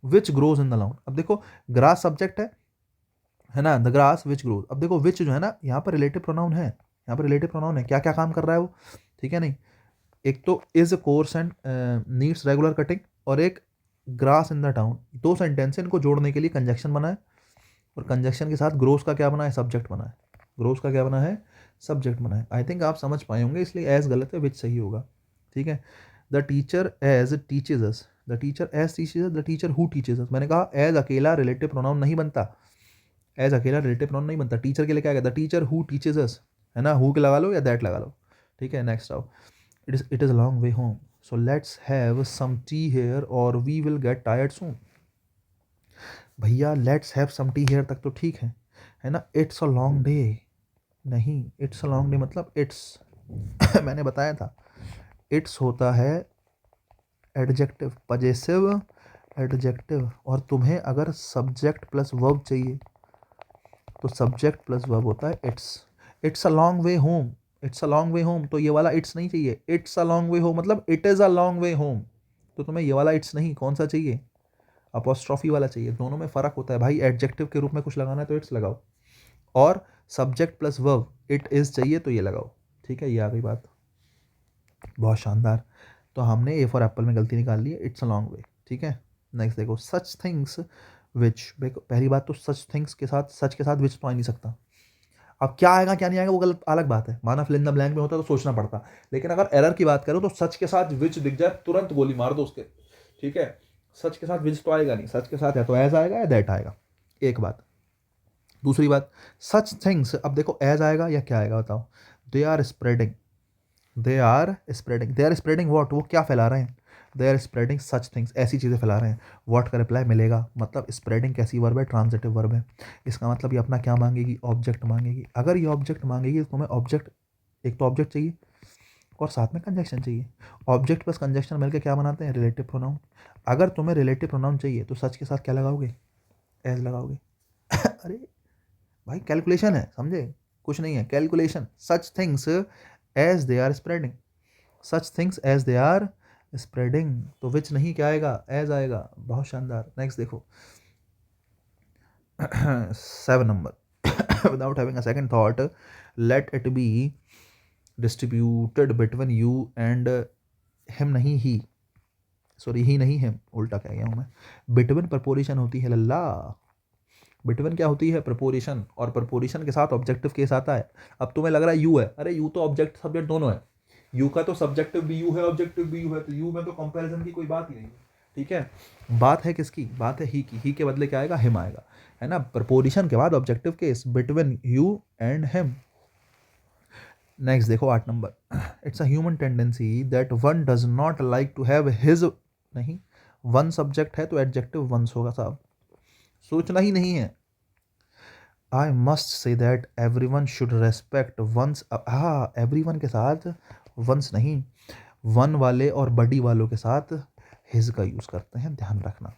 which grows in the lawn, अब देखो ग्रास सब्जेक्ट है ना, द ग्रास विच ग्रोज। अब देखो विच जो है ना, यहाँ पर रिलेटिव प्रोनाउन है, यहाँ पर रिलेटिव प्रोनाउन है, क्या क्या काम कर रहा है वो, ठीक है नहीं। एक तो is course and needs regular cutting, और एक ग्रास इन द टाउन, दो सेंटेंस इनको जोड़ने के लिए कंजक्शन बना है, और कंजक्शन के साथ ग्रोस का क्या बना है, सब्जेक्ट बना है। ग्रोस का क्या बना है, सब्जेक्ट बना है। आई थिंक आप समझ पाए होंगे, इसलिए एज गलत है, विच सही होगा, ठीक है। The teacher as teaches us, the teacher as teaches us, the teacher who teaches us. मैंने कहा एज अकेला रिलेटिव प्रोनाउन नहीं बनता, एज अकेला रिलेटिव प्रोनाउन नहीं बनता। टीचर के लिए क्या है, द टीचर हु टीचेज अस, है ना, हु के लगा लो या दैट लगा लो, ठीक है। नेक्स्ट आओ, it is a long way home, so let's have some tea here or we will get tired soon. भैया let's have some tea here तक तो ठीक है ना। इट्स अ लॉन्ग डे, नहीं, इट्स अ लॉन्ग डे मतलब it's मैंने बताया था, इट्स होता है एडजेक्टिव, पजेसिव एडजेक्टिव, और तुम्हें अगर सब्जेक्ट प्लस वर्ब चाहिए तो सब्जेक्ट प्लस वर्ब होता है it's. It's a long way home, it's a long way home, तो ये वाला इट्स नहीं चाहिए। It's a long way home मतलब it is a long way home, तो तुम्हें ये वाला इट्स नहीं, कौन सा चाहिए, अपोस्ट्रॉफी वाला चाहिए। दोनों में फ़र्क होता है भाई, एडजेक्टिव के रूप में कुछ लगाना है तो इट्स लगाओ, और subject plus verb it is चाहिए तो ये लगाओ, ठीक है। ये आ गई बात, बहुत शानदार। तो हमने ए फॉर एप्पल में गलती निकाल ली है, इट्स अ लॉन्ग वे, ठीक है। नेक्स्ट देखो, सच थिंग्स विच, देखो पहली बात तो सच थिंग्स के साथ, सच के साथ विच तो आ नहीं सकता। अब क्या आएगा क्या नहीं आएगा वो गलत अलग बात है, माना फिल इन द ब्लैंक में होता तो सोचना पड़ता, लेकिन अगर एरर की बात करो तो सच के साथ विच दिख जाए तुरंत गोली मार दो उसके, ठीक है। सच के साथ विच तो आएगा नहीं, सच के साथ या तो एज आएगा या दैट आएगा, एक बात। दूसरी बात, सच थिंग्स, अब देखो एज आएगा या क्या आएगा बताओ, they are spreading, they are spreading, they are spreading what, वो क्या फैला रहे हैं, they are spreading such things, ऐसी चीज़ें फैला रहे हैं। वॉट का रिप्लाई मिलेगा, मतलब स्प्रेडिंग कैसी वर्ब है, ट्रांजिटिव वर्ब है। इसका मतलब ये अपना क्या मांगेगी, ऑब्जेक्ट मांगेगी। अगर ये ऑब्जेक्ट मांगेगी तो तुम्हें ऑब्जेक्ट, एक तो ऑब्जेक्ट चाहिए और साथ में कंजक्शन चाहिए। ऑब्जेक्ट प्लस कंजक्शन मिलकर क्या बनाते हैं, रिलेटिव प्रोनाउन। अगर तुम्हें रिलेटिव प्रोनाउन चाहिए तो सच के साथ क्या लगाओगे, एज लगाओगे। अरे भाई कैलकुलेशन है, समझे, कुछ नहीं है, calculation. Such things as they are spreading, such things as they are spreading, तो विच नहीं, क्या आएगा, एज आएगा। बहुत शानदार। नेक्स्ट देखो 7 number, without having a second thought let it be distributed between you and him, नहीं ही, सॉरी ही नहीं हिम, उल्टा कह गया हूँ मैं। बिटवीन प्रपोजिशन होती है लल्ला, बिटवीन क्या होती है, प्रपोजिशन, और प्रपोजिशन के साथ ऑब्जेक्टिव केस आता है। अब तुम्हें लग रहा है यू है, अरे यू तो ऑब्जेक्ट सब्जेक्ट दोनों है, यू का तो सब्जेक्टिव भी यू है, ऑब्जेक्टिव भी यू है, तो यू में तो कंपैरिजन की कोई बात ही नहीं है। ठीक है, बात है किसकी, बात है ही की, ही के बदले क्या आएगा, हिम आएगा, है ना, प्रपोजिशन के बाद objective case, between you and him. Next देखो 8 number, it's a human tendency that one does not like to have his, नहीं, वन सब्जेक्ट है तो एडजेक्टिव वंस होगा साहब, सोचना ही नहीं है। I must say that every one should respect one's, हाँ एवरी वन के साथ वंस नहीं, वन वाले और बडी वालों के साथ हिज का यूज़ करते हैं, ध्यान रखना,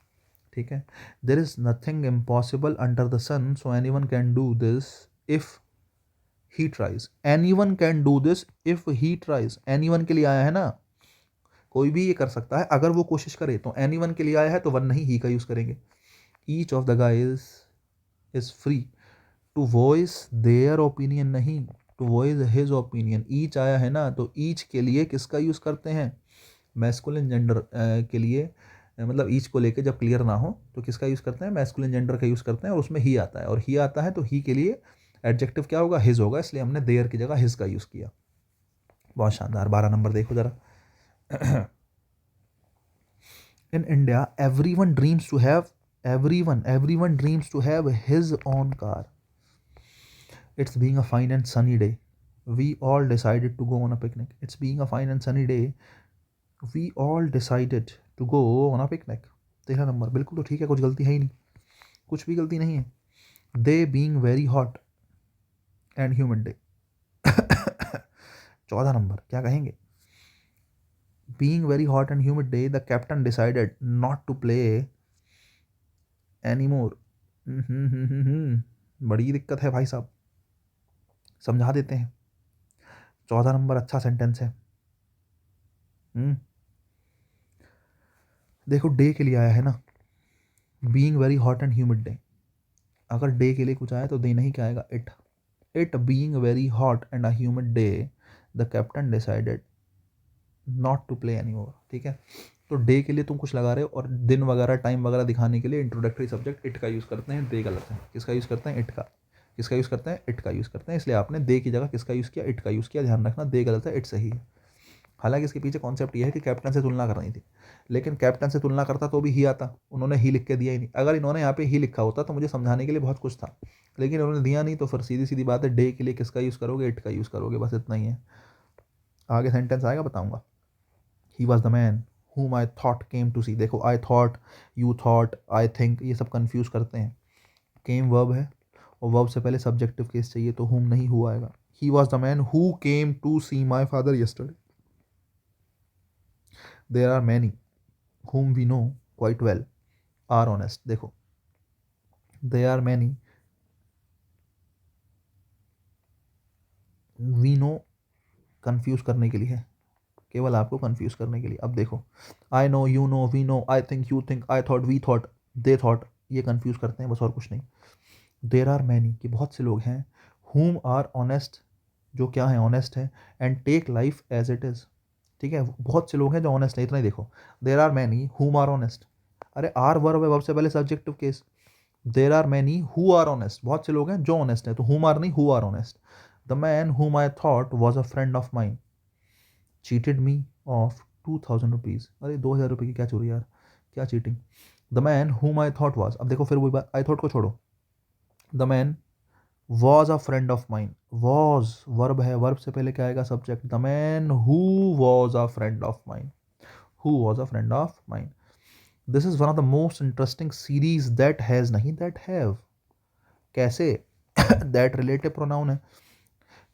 ठीक है। There is nothing impossible under the sun, so any one can do this if he tries, any one can do this if he tries, any one के लिए आया है ना, कोई भी ये कर सकता है अगर वो कोशिश करे, तो एनी वन के लिए आया है तो वन नहीं, ही का यूज़ करेंगे। Each of the guys is free to voice their opinion, नहीं, to voice his opinion, each आया है ना, तो ईच के लिए किसका यूज़ करते हैं, मैस्कुलिन जेंडर के लिए, मतलब ईच को लेके जब क्लियर ना हो तो किसका यूज़ करते हैं, मैस्कुलिन जेंडर का यूज़ करते हैं, और उसमें ही आता है, और ही आता है तो ही के लिए एडजेक्टिव क्या होगा, हिज होगा, इसलिए हमने देयर की जगह हिज का यूज़ किया। बहुत शानदार। 12 नंबर देखो ज़रा। In India, everyone dreams to have his own car. It's being a fine and sunny day. We all decided to go on a picnic. It's being a fine and sunny day. We all decided to go on a picnic. 13 number, बिल्कुल तो ठीक है, कुछ गलती है ही नहीं, कुछ भी गलती नहीं है। They being very hot and humid day. 14 number क्या कहेंगे, being very hot and humid day, the captain decided not to play anymore. बड़ी दिक्कत है भाई साहब, समझा देते हैं। 14 नंबर अच्छा सेंटेंस है। देखो डे के लिए आया है ना, being very hot and humid day, अगर डे के लिए कुछ आया तो दे नहीं, क्या आएगा, it, it being very hot and a humid day, the captain decided not to play any more, ठीक है। तो डे के लिए तुम कुछ लगा रहे हो, और दिन वगैरह टाइम वगैरह दिखाने के लिए इंट्रोडक्टरी सब्जेक्ट इट का यूज़ करते हैं, दे गलत है, किसका यूज़ करते हैं, इट का, किसका यूज़ करते हैं, इट का यूज़ करते हैं, इसलिए आपने दे की जगह किसका यूज़ किया, इट का यूज़ किया, ध्यान रखना, दे गलत है, इट सही है। हालांकि इसके पीछे कॉन्सेप्ट ये है कि कैप्टन से तुलना करनी थी, लेकिन कैप्टन से तुलना करता तो भी ही आता, उन्होंने ही लिख के दिया ही नहीं, अगर इन्होंने यहाँ पे ही लिखा होता तो मुझे समझाने के लिए बहुत कुछ था, लेकिन उन्होंने दिया नहीं, तो फिर सीधी सीधी बात है, डे के लिए किसका यूज़ करोगे, इट का यूज़ करोगे, बस इतना ही है। आगे सेंटेंस आएगा बताऊंगा। He was the man whom I thought came to see, देखो I thought, you thought, I think, ये सब कंफ्यूज करते हैं। came वर्ब है, और वर्ब से पहले सब्जेक्टिव केस चाहिए, तो whom नहीं हुआ आएगा। he was the man who came to see my father yesterday. there are many whom we know quite well are honest, देखो there are many we know confuse करने के लिए है, केवल आपको कंफ्यूज करने के लिए। अब देखो I know, you know, we know, I think, you think, I thought, we thought, they thought, ये कंफ्यूज करते हैं बस, और कुछ नहीं। देर आर मैनी कि बहुत से लोग हैं, हुम आर ऑनेस्ट जो क्या है, ऑनेस्ट है, and take life as it is, ठीक है, बहुत से लोग हैं जो ऑनेस्ट है, इतना ही देखो। There are many whom are honest, अरे आर वर्ब है, वर्ब से पहले subjective case, there are many who are honest, बहुत से लोग हैं जो ऑनेस्ट है, तो हुम आर नहीं, who are honest. The man whom I thought was a friend of mine cheated me of 2000 rupees, अरे 2000 रुपये की क्या चोरी यार, क्या cheating. The man whom I thought was, अब देखो फिर वही बात, आई थॉट को छोड़ो, the man was a friend of mine, was verb है, वर्ब से पहले क्या आएगा, subject, the man who was a friend of mine, who was a friend of mine. This is one of the most interesting series that has, नहीं that have, कैसे that relative pronoun है,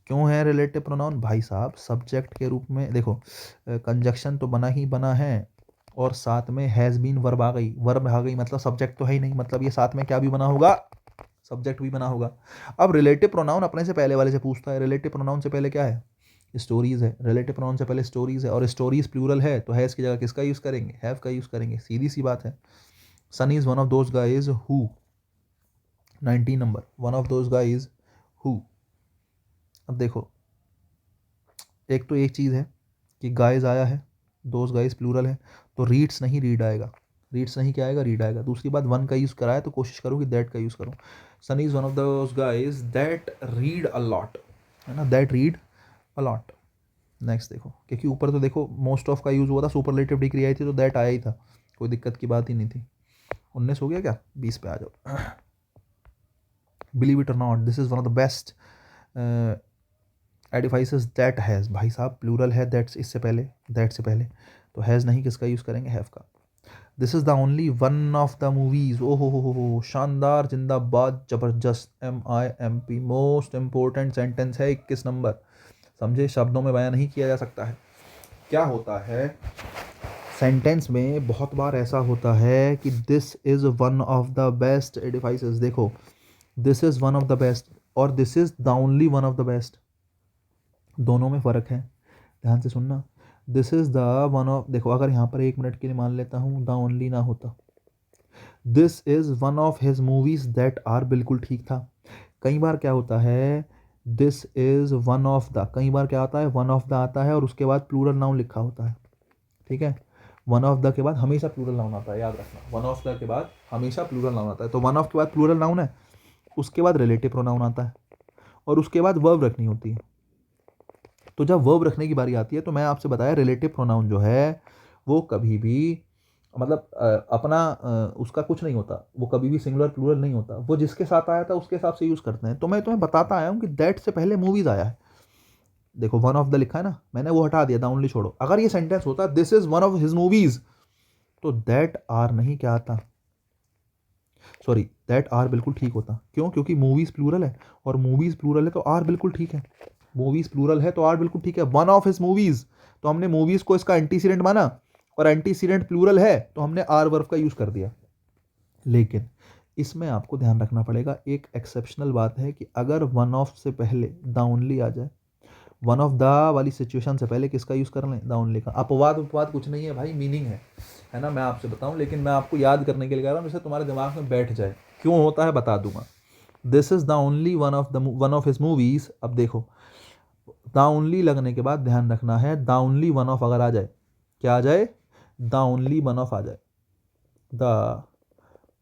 क्यों है relative pronoun भाई साहब, subject के रूप में देखो, कंजक्शन तो बना ही बना है, और साथ में हैज़ बीन वर्ब आ गई, वर्ब आ गई मतलब सब्जेक्ट तो है ही नहीं, मतलब ये साथ में क्या भी बना होगा, सब्जेक्ट भी बना होगा। अब रिलेटिव प्रोनाउन अपने से पहले वाले से पूछता है, रिलेटिव प्रोनाउन से पहले क्या है, स्टोरीज है, रिलेटिव प्रोनाउन से पहले स्टोरीज है, और स्टोरीज प्लूरल है, तो हैज़ की जगह किसका यूज़ करेंगे, हैव का यूज़ करेंगे, सीधी सी बात है। Son is one of those guys who, 19 number, one of those guys who. अब देखो एक तो एक चीज़ है कि गाइज आया है, दोज गाइज प्लूरल है, तो रीड्स नहीं रीड आएगा, रीड्स नहीं क्या आएगा, रीड आएगा। दूसरी बात वन का यूज़ कराया तो कोशिश करो कि दैट का यूज़ करो। Son is one of those guys that read a lot, है ना, that read a lot. Next देखो, क्योंकि ऊपर तो देखो मोस्ट ऑफ का यूज़ हुआ था, सुपरलेटिव डिग्री आई थी तो दैट आया ही था, कोई दिक्कत की बात ही नहीं थी। 19 हो गया क्या? 20 पे आ जाओ। बिलीव इट और नॉट, this is one of the best edifices that has, भाई साहब प्लूरल है, दैट्स इससे पहले, दैट से पहले, तो हैज़ नहीं किसका यूज़ करेंगे? हैव का। This is the only one of the movies, ओ हो, शानदार, जिंदाबाद, जबरदस्त, MIMP, मोस्ट इंपॉर्टेंट सेंटेंस है, 21 नंबर, समझे, शब्दों में बयान नहीं किया जा सकता है। क्या होता है सेंटेंस में, बहुत बार ऐसा होता है कि this is one of the best edifices, देखो this is one of the best और this is the only one of the best, दोनों में फ़र्क है, ध्यान से सुनना। This is the one of, देखो अगर यहाँ पर 1 मिनट के लिए मान लेता हूँ द ओनली ना होता, this is one of his movies that are, बिल्कुल ठीक था। कई बार क्या होता है, this is one of the, कई बार क्या आता है, वन ऑफ द आता है और उसके बाद प्लूरल नाउन लिखा होता है, ठीक है। वन ऑफ द के बाद हमेशा प्लूरल नाउन आता है, याद रखना, वन ऑफ द के बाद हमेशा प्लूरल नाउन आता है। तो वन ऑफ के बाद प्लूरल नाउन है, उसके बाद रिलेटिव प्रोनाउन आता है और उसके बाद वर्ब रखनी होती है। तो जब वर्ब रखने की बारी आती है तो मैं आपसे बताया रिलेटिव प्रोनाउन जो है वो कभी भी मतलब उसका कुछ नहीं होता, वो कभी भी सिंगुलर प्लूरल नहीं होता, वो जिसके साथ आया था उसके हिसाब से यूज़ करते हैं। तो मैं तुम्हें बताता आया हूँ कि दैट से पहले मूवीज़ आया है, देखो वन ऑफ द लिखा है ना, मैंने वो हटा दिया, द ओनली छोड़ो। अगर ये सेंटेंस होता this is one of his movies, तो दैट आर नहीं क्या आता, सॉरी दैट आर बिल्कुल ठीक होता। क्यों? क्योंकि मूवीज प्लूरल है और मूवीज प्लूरल है तो आर बिल्कुल ठीक है, मूवीज प्लूरल है तो आर बिल्कुल ठीक है। वन ऑफ हिज मूवीज, तो हमने मूवीज को इसका एंटीसीडेंट माना और एंटीसीडेंट प्लूरल है तो हमने आर वर्ब का यूज कर दिया। लेकिन इसमें आपको ध्यान रखना पड़ेगा, एक एक्सेप्शनल बात है कि अगर वन ऑफ से पहले द ओनली आ जाए, वन ऑफ द वाली सिचुएशन से पहले किसका यूज़ कर लें? द ओनली का। अपवाद कुछ नहीं है भाई, मीनिंग है ना, मैं आपसे बताऊं, लेकिन मैं आपको याद करने के लिए कह रहा हूँ, जैसे तुम्हारे दिमाग में बैठ जाए। क्यों होता है बता दूंगा। This is the only one of his movies. अब देखो द ओनली लगने के बाद ध्यान रखना है, द ओनली वन ऑफ अगर आ जाए, क्या आ जाए? द ओनली वन ऑफ आ जाए, द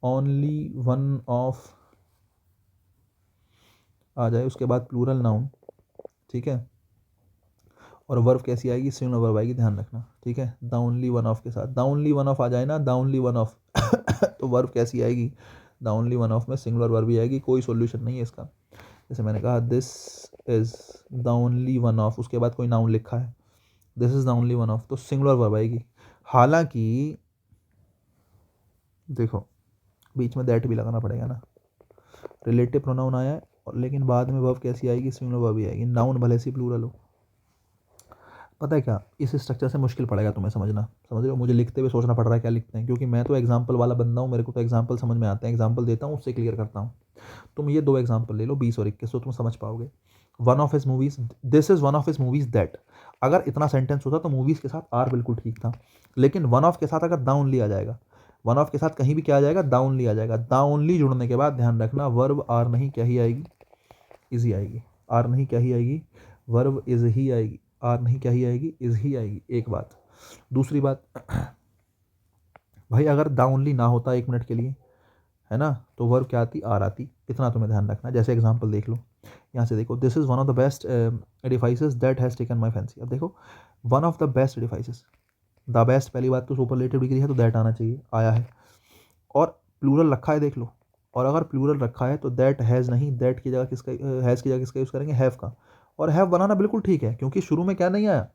ओनली वन ऑफ आ जाए, उसके बाद प्लूरल नाउन, ठीक है, और वर्ब कैसी आएगी? सिंगुलर वर्ब आएगी, ध्यान रखना, ठीक है। द ओनली वन ऑफ के साथ द ओनली वन ऑफ आ जाए ना, द ओनली वन ऑफ तो वर्ब कैसी आएगी? द ओनली वन ऑफ में सिंगुलर वर्ब भी आएगी, कोई सॉल्यूशन नहीं है इसका। जैसे मैंने कहा this is the only one of, उसके बाद कोई नाउन लिखा है, this is the only one of, तो सिंगुलर वर्ब आएगी। हालांकि देखो बीच में दैट भी लगाना पड़ेगा ना, रिलेटिव प्रोनाउन आया है और लेकिन बाद में वर्ब कैसी आएगी? सिंगुलर वर्ब ही आएगी, नाउन भले से प्लूरल हो। पता है क्या, इस स्ट्रक्चर से मुश्किल पड़ेगा तुम्हें समझना, समझ रहे हो? मुझे लिखते हुए सोचना पड़ रहा है क्या लिखते हैं, क्योंकि मैं तो एग्जाम्पल वाला बंदा हूँ, मेरे को तो एग्जाम्पल समझ में आते हैं, एग्जाम्पल देता हूँ उससे क्लियर करता हूँ। तुम ये 2 एग्जाम्पल ले लो, 20 और 21, तो तुम समझ पाओगे। One of his movies, this is one of his movies that, अगर इतना सेंटेंस होता तो मूवीज के साथ आर बिल्कुल ठीक था, लेकिन वन ऑफ के साथ अगर द ओनली आ जाएगा, वन ऑफ के साथ कहीं भी क्या आ जाएगा? द ओनली आ जाएगा। द ओनली जुड़ने के बाद ध्यान रखना वर्ब आर नहीं क्या ही आएगी? इज ही आएगी। आर नहीं क्या ही आएगी? वर्ब इज ही आएगी। आर नहीं क्या ही आएगी? इज ही आएगी। एक बात। दूसरी बात भाई अगर द ओनली ना होता 1 मिनट के लिए, है ना, तो वर्ब क्या आती? आर आती। इतना तुम्हें ध्यान रखना। जैसे एग्जांपल देख लो, यहाँ से देखो, this is one of the best edifices that has taken my fancy. अब देखो one of the best edifices, the best पहली बात तो सुपरलेटिव डिग्री है तो दैट आना चाहिए, आया है, और प्लूरल रखा है देख लो, और अगर प्लूरल रखा है तो दैट हैज़ नहीं, दैट की जगह किसका, हैज़ की जगह किसका यूज़ करेंगे? हैव का। और हैव बनाना बिल्कुल ठीक है क्योंकि शुरू में क्या नहीं आया?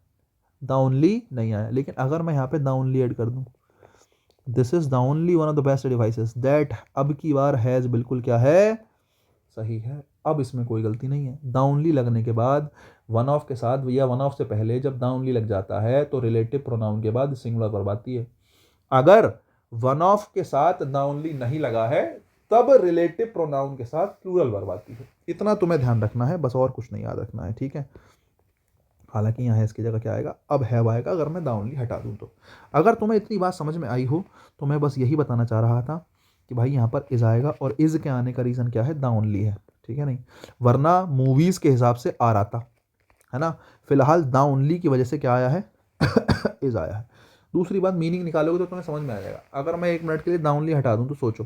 द ओनली नहीं आया। लेकिन अगर मैं यहाँ पे द ओनली ऐड कर दूँ, this is the only one of the best devices that, अब की बार हैज़ बिल्कुल क्या है? सही है। अब इसमें कोई गलती नहीं है। द ओनली लगने के बाद वन ऑफ के साथ या वन ऑफ से पहले जब द ओनली लग जाता है तो रिलेटिव प्रोनाउन के बाद सिंगुलर वर्ब आती है। अगर वन ऑफ के साथ द ओनली नहीं लगा है तब रिलेटिव प्रोनाउन के साथ प्लूरल वर्ब आती है। इतना तुम्हें ध्यान रखना है बस, और कुछ नहीं याद रखना है, ठीक है। हालांकि यहाँ है इसकी जगह क्या आएगा? अब हैव आएगा अगर मैं द ओनली हटा दूँ तो। अगर तुम्हें इतनी बात समझ में आई हो तो मैं बस यही बताना चाह रहा था कि भाई यहाँ पर इज़ आएगा और इज़ के आने का रीज़न क्या है? द ओनली है, ठीक है नहीं, वरना मूवीज़ के हिसाब से आर आता है ना। फिलहाल द ओनली की वजह से क्या आया है? इज़ आया है। दूसरी बात, मीनिंग निकालोगे तो तुम्हें समझ में आ जाएगा। अगर मैं 1 मिनट के लिए द ओनली हटा दूँ तो सोचो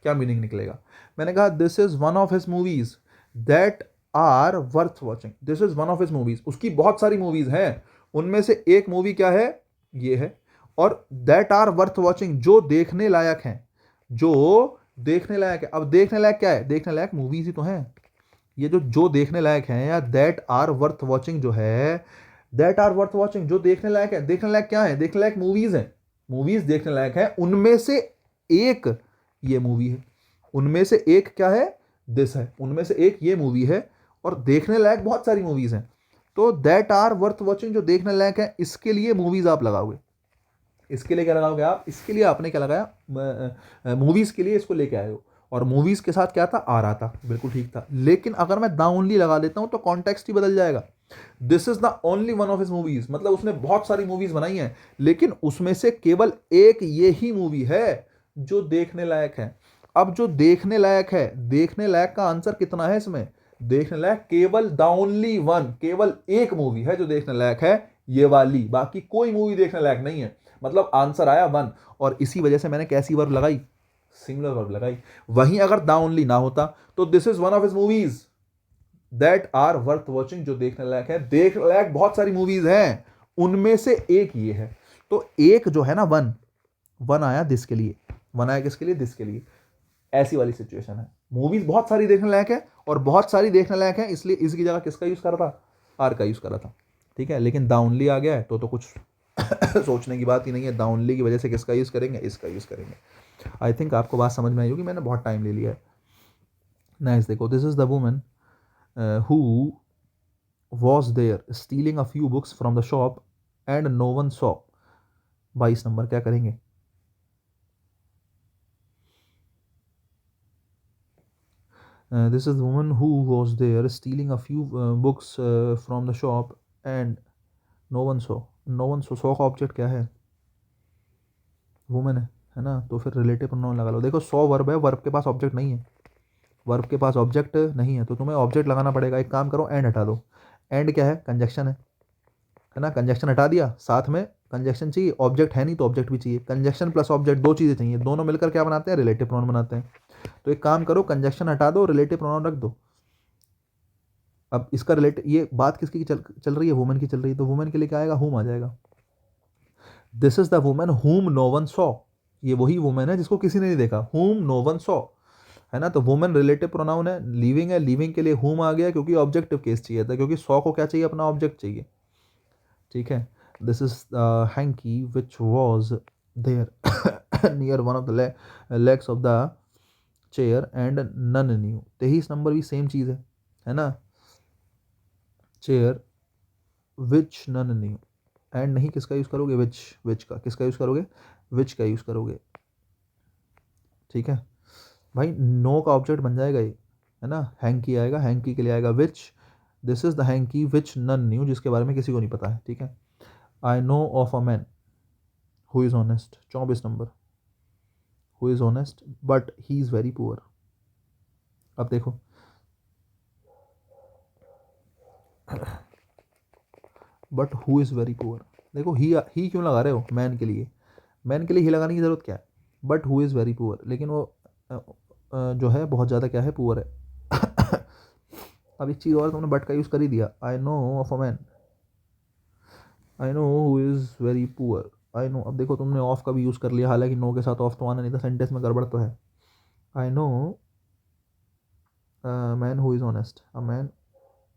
क्या मीनिंग निकलेगा। मैंने कहा this is one of his movies that are worth watching. This is one of his movies, उसकी बहुत सारी मूवीज हैं, उनमें से एक मूवी क्या है? ये है। और दैट आर वर्थ वॉचिंग, जो देखने लायक हैं, जो देखने लायक है। अब देखने लायक क्या है? देखने लायक मूवीज ही तो हैं। ये जो देखने लायक हैं, या दैट आर वर्थ वॉचिंग जो है, दैट आर वर्थ वॉचिंग जो देखने लायक है, देखने लायक क्या है? देखने लायक मूवीज हैं, मूवीज देखने लायक है, उनमें से एक ये मूवी है, उनमें से एक क्या है? दिस है, उनमें से एक ये मूवी है, और देखने लायक बहुत सारी मूवीज हैं। तो दैट आर वर्थ वॉचिंग जो देखने लायक है, इसके लिए मूवीज आप लगाओगे। इसके लिए क्या लगाओगे आप? इसके लिए आपने क्या लगाया? मूवीज के लिए इसको लेके आए हो, और मूवीज के साथ क्या था? आ रहा था, बिल्कुल ठीक था। लेकिन अगर मैं द ओनली लगा देता हूं तो कॉन्टेक्स्ट ही बदल जाएगा। This is the only one of his movies, मतलब उसने बहुत सारी मूवीज बनाई हैं, लेकिन उसमें से केवल एक ये ही मूवी है जो देखने लायक है। अब जो देखने लायक है, देखने लायक का आंसर कितना है इसमें? देखने लायक केवल द ओनली वन, केवल एक मूवी है जो देखने लायक है, ये वाली, बाकी कोई मूवी देखने लायक नहीं है। मतलब आंसर आया वन, और इसी वजह से मैंने कैसी वर्ब लगाई? सिंगुलर वर्ब लगाई। वहीं अगर द ओनली ना होता तो this is one of his movies that are worth watching, जो देखने लायक है। देखने लायक बहुत सारी मूवीज हैं, उनमें से एक ये है। तो एक जो है ना, वन, वन आया दिस के लिए, वन आया किसके लिए? दिस के लिए। ऐसी वाली सिचुएशन है। मूवीज बहुत सारी देखने लायक है, और बहुत सारी देखने लायक है, इसलिए इसकी जगह किसका यूज करा था? आर का यूज करा था। ठीक है, लेकिन द ओनली आ गया है तो कुछ सोचने की बात ही नहीं है। द ओनली की वजह से किसका यूज करेंगे? इसका यूज करेंगे। आई थिंक आपको बात समझ में आई होगी, मैंने बहुत टाइम ले लिया है। नाइस, देखो, this is the woman who was there stealing a few books from the shop and no one saw. 22 number क्या करेंगे? This is the woman who was there stealing a few books from the shop and no one saw. No one saw का object क्या है? Women है ना, तो फिर relative pronoun लगा लो। देखो, सौ वर्ब है, वर्ब के पास ऑब्जेक्ट नहीं है, वर्ब के पास ऑब्जेक्ट नहीं है, तो तुम्हें ऑब्जेक्ट लगाना पड़ेगा। एक काम करो, एंड हटा दो। एंड क्या है? कंजक्शन है ना, कंजक्शन हटा दिया, साथ में कंजक्शन चाहिए, ऑब्जेक्ट है नहीं तो ऑब्जेक्ट भी चाहिए। कंजक्शन प्लस ऑब्जेक्ट, दो चीज़ें चाहिए, दोनों मिलकर क्या बनाते हैं? रिलेटिव प्रोनाउन बनाते हैं। तो एक काम करो, कंजक्शन हटा दो, रिलेटिव प्रोनाउन रख दो। अब इसका रिलेट, ये बात किसकी चल रही है? वुमेन की चल रही है, तो वुमेन के लिए क्या आएगा? हुम आ जाएगा। दिस इज द वुमेन हुम नो वन सॉ, ये वही वुमेन है जिसको किसी ने नहीं देखा। हुम नो वन सॉ, है ना, तो वुमेन रिलेटिव प्रोनाउन है। लिविंग है, लिविंग के लिए हुम आ गया, क्योंकि ऑब्जेक्टिव केस चाहिए था, क्योंकि सॉ को क्या चाहिए? अपना ऑब्जेक्ट चाहिए। ठीक है, this is hankie which was there near one of the legs of the chair and none knew. 23 number भी सेम चीज़ है ना, chair which none knew. And नहीं किसका यूज़ करोगे? विच, विच का किसका यूज़ करोगे? विच का यूज़ करोगे। ठीक है भाई, नो का ऑब्जेक्ट बन जाएगा ये, है ना, हैंकी आएगा, हैंकी के लिए आएगा which. This is the hanky which none knew, जिसके बारे में किसी को नहीं पता है। ठीक है, I know of a man who is honest. 24 number, who is honest but he is very poor. अब देखो, but who is very poor, देखो ही क्यों लगा रहे हो? मैन के लिए, मैन के लिए ही लगाने की ज़रूरत क्या है? But who is very poor, लेकिन वो जो है बहुत ज़्यादा क्या है? पुअर है। अब एक चीज़ और, तुमने बट का यूज़ कर ही दिया। I know of a man, I know who is very poor, I know. अब देखो, तुमने ऑफ का भी यूज़ कर लिया, हालांकि नो के साथ ऑफ तो आना नहीं था, सेंटेंस में गड़बड़ तो है। I know man who is honest, a man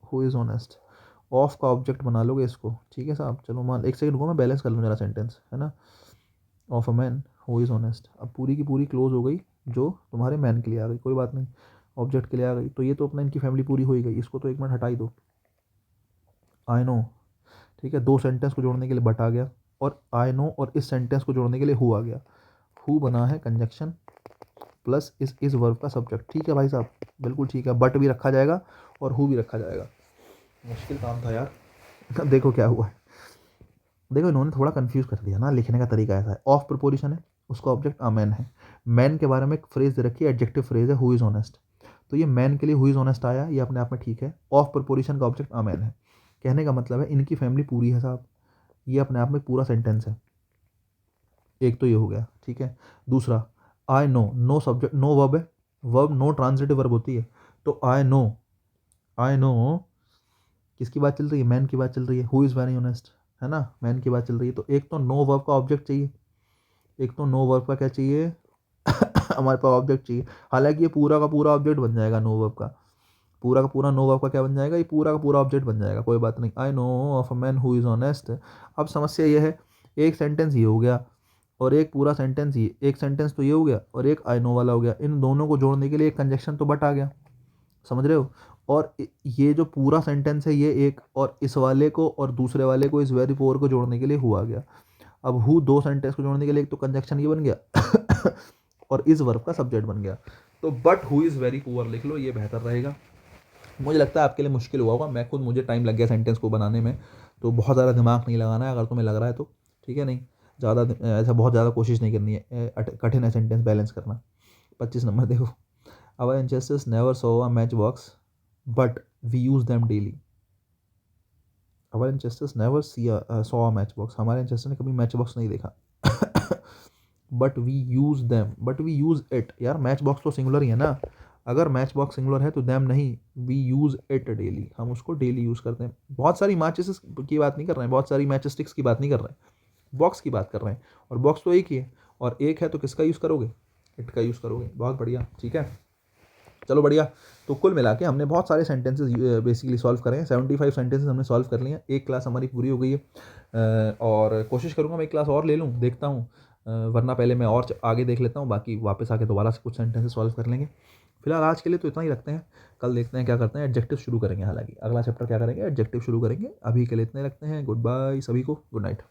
who is honest. Of का ऑब्जेक्ट बना लोगे इसको। ठीक है साहब, चलो मान, एक सेकंड को मैं बैलेंस कर लूँ जरा सेंटेंस, है ना। Of a man who is honest, अब पूरी की पूरी क्लोज हो गई, जो तुम्हारे मैन के लिए आ गई, कोई बात नहीं, ऑब्जेक्ट के लिए आ गई, तो ये तो अपना इनकी फैमिली पूरी हो ही गई, इसको तो एक मिनट हटा ही दो। आई नो, ठीक है, दो सेंटेंस को जोड़ने के लिए बट आ गया, और आई नो और इस सेंटेंस को जोड़ने के लिए हु आ गया। हु बना है कंजक्शन प्लस इस वर्ब का सब्जेक्ट। ठीक है भाई साहब, बिल्कुल ठीक है, बट भी रखा जाएगा और हु भी रखा जाएगा। मुश्किल काम था यार। देखो क्या हुआ है, देखो इन्होंने थोड़ा कंफ्यूज कर दिया ना, लिखने का तरीका ऐसा है। ऑफ प्रपोजिशन है, उसका ऑब्जेक्ट अ मैन है। मैन के बारे में एक फ्रेज दे रखी है, एडजेक्टिव फ्रेज है हु इज़ ऑनेस्ट, तो ये मैन के लिए हु इज़ ऑनेस्ट आया, ये अपने आप में ठीक है। ऑफ प्रपोजिशन का ऑब्जेक्ट अ मैन है, कहने का मतलब है इनकी फैमिली पूरी है साहब, ये अपने आप में पूरा सेंटेंस है। एक तो ये हो गया, ठीक है। दूसरा, I know, no subject, no verb है, वर्ब नो ट्रांजिटिव वर्ब होती है, तो आई नो, आई नो किसकी बात चल रही है? मैन की बात चल रही है। हु इज़ वेरी ऑनेस्ट, है ना, मैन की बात चल रही है। तो एक तो नो वर्ब का ऑब्जेक्ट चाहिए, एक तो नो वर्ब का क्या चाहिए हमारे पास ऑब्जेक्ट चाहिए। हालांकि ये पूरा का पूरा ऑब्जेक्ट बन जाएगा नो वर्ब का, पूरा का पूरा नो वर्ब का क्या बन जाएगा, ये पूरा का पूरा ऑब्जेक्ट बन जाएगा, कोई बात नहीं। I know of a man who is honest. अब समस्या ये है, एक सेंटेंस ये हो गया और एक पूरा सेंटेंस, ये एक सेंटेंस तो ये हो गया और एक आई नो वाला हो गया। इन दोनों को जोड़ने के लिए एक कंजक्शन तो बट आ गया, समझ रहे हो। और ये जो पूरा सेंटेंस है ये एक, और इस वाले को और दूसरे वाले को, इस वेरी पुअर को जोड़ने के लिए हुआ गया। अब हु दो सेंटेंस को जोड़ने के लिए एक तो कंजक्शन ये बन गया और इस वर्ब का सब्जेक्ट बन गया। तो but who is very poor लिख लो, ये बेहतर रहेगा। मुझे लगता है आपके लिए मुश्किल हुआ होगा, मैं खुद, मुझे टाइम लग गया सेंटेंस को बनाने में, तो बहुत ज़्यादा दिमाग नहीं लगाना है अगर तुम्हें लग रहा है तो, ठीक है। नहीं ज़्यादा ऐसा बहुत ज़्यादा कोशिश नहीं करनी है, कठिन है सेंटेंस बैलेंस करना। 25 नंबर देखो। Our ancestors never saw a match box but we use them daily. Our ancestors never saw a match box, हमारे एंसेस्टर ने कभी मैच बॉक्स नहीं देखा but we use them, but we use it. यार match box तो singular ही है ना, अगर मैच बॉक्स सिंगुलर है तो देम नहीं, वी यूज इट डेली, हम उसको डेली यूज़ करते हैं। बहुत सारी मैचेस की बात नहीं कर रहे हैं, बहुत सारी मैच स्टिक्स की बात नहीं कर रहे हैं, बॉक्स की बात कर रहे हैं। और बॉक्स तो एक ही है, और एक है तो किसका यूज़ करोगे, इट का यूज़ करोगे। बहुत बढ़िया, ठीक है, चलो बढ़िया। तो कुल मिला के हमने बहुत सारे सेंटेंसेस बेसिकली सॉल्व करे हैं, 75 सेंटेंसेस हमने सॉल्व कर लिए हैं। एक क्लास हमारी पूरी हो गई है, और कोशिश करूँगा मैं एक क्लास और ले लूँ, देखता हूँ, वरना पहले मैं और आगे देख लेता हूँ, बाकी वापस आके दोबारा से कुछ सेंटेंसेस सॉल्व कर लेंगे। फिलहाल आज के लिए तो इतना ही रखते हैं, कल देखते हैं क्या करते हैं, एडजेक्टिव शुरू करेंगे। हालांकि अगला चैप्टर क्या करेंगे, एडजेक्टिव शुरू करेंगे। अभी के लिए इतने रखते हैं, गुड बाय सभी को, गुड नाइट।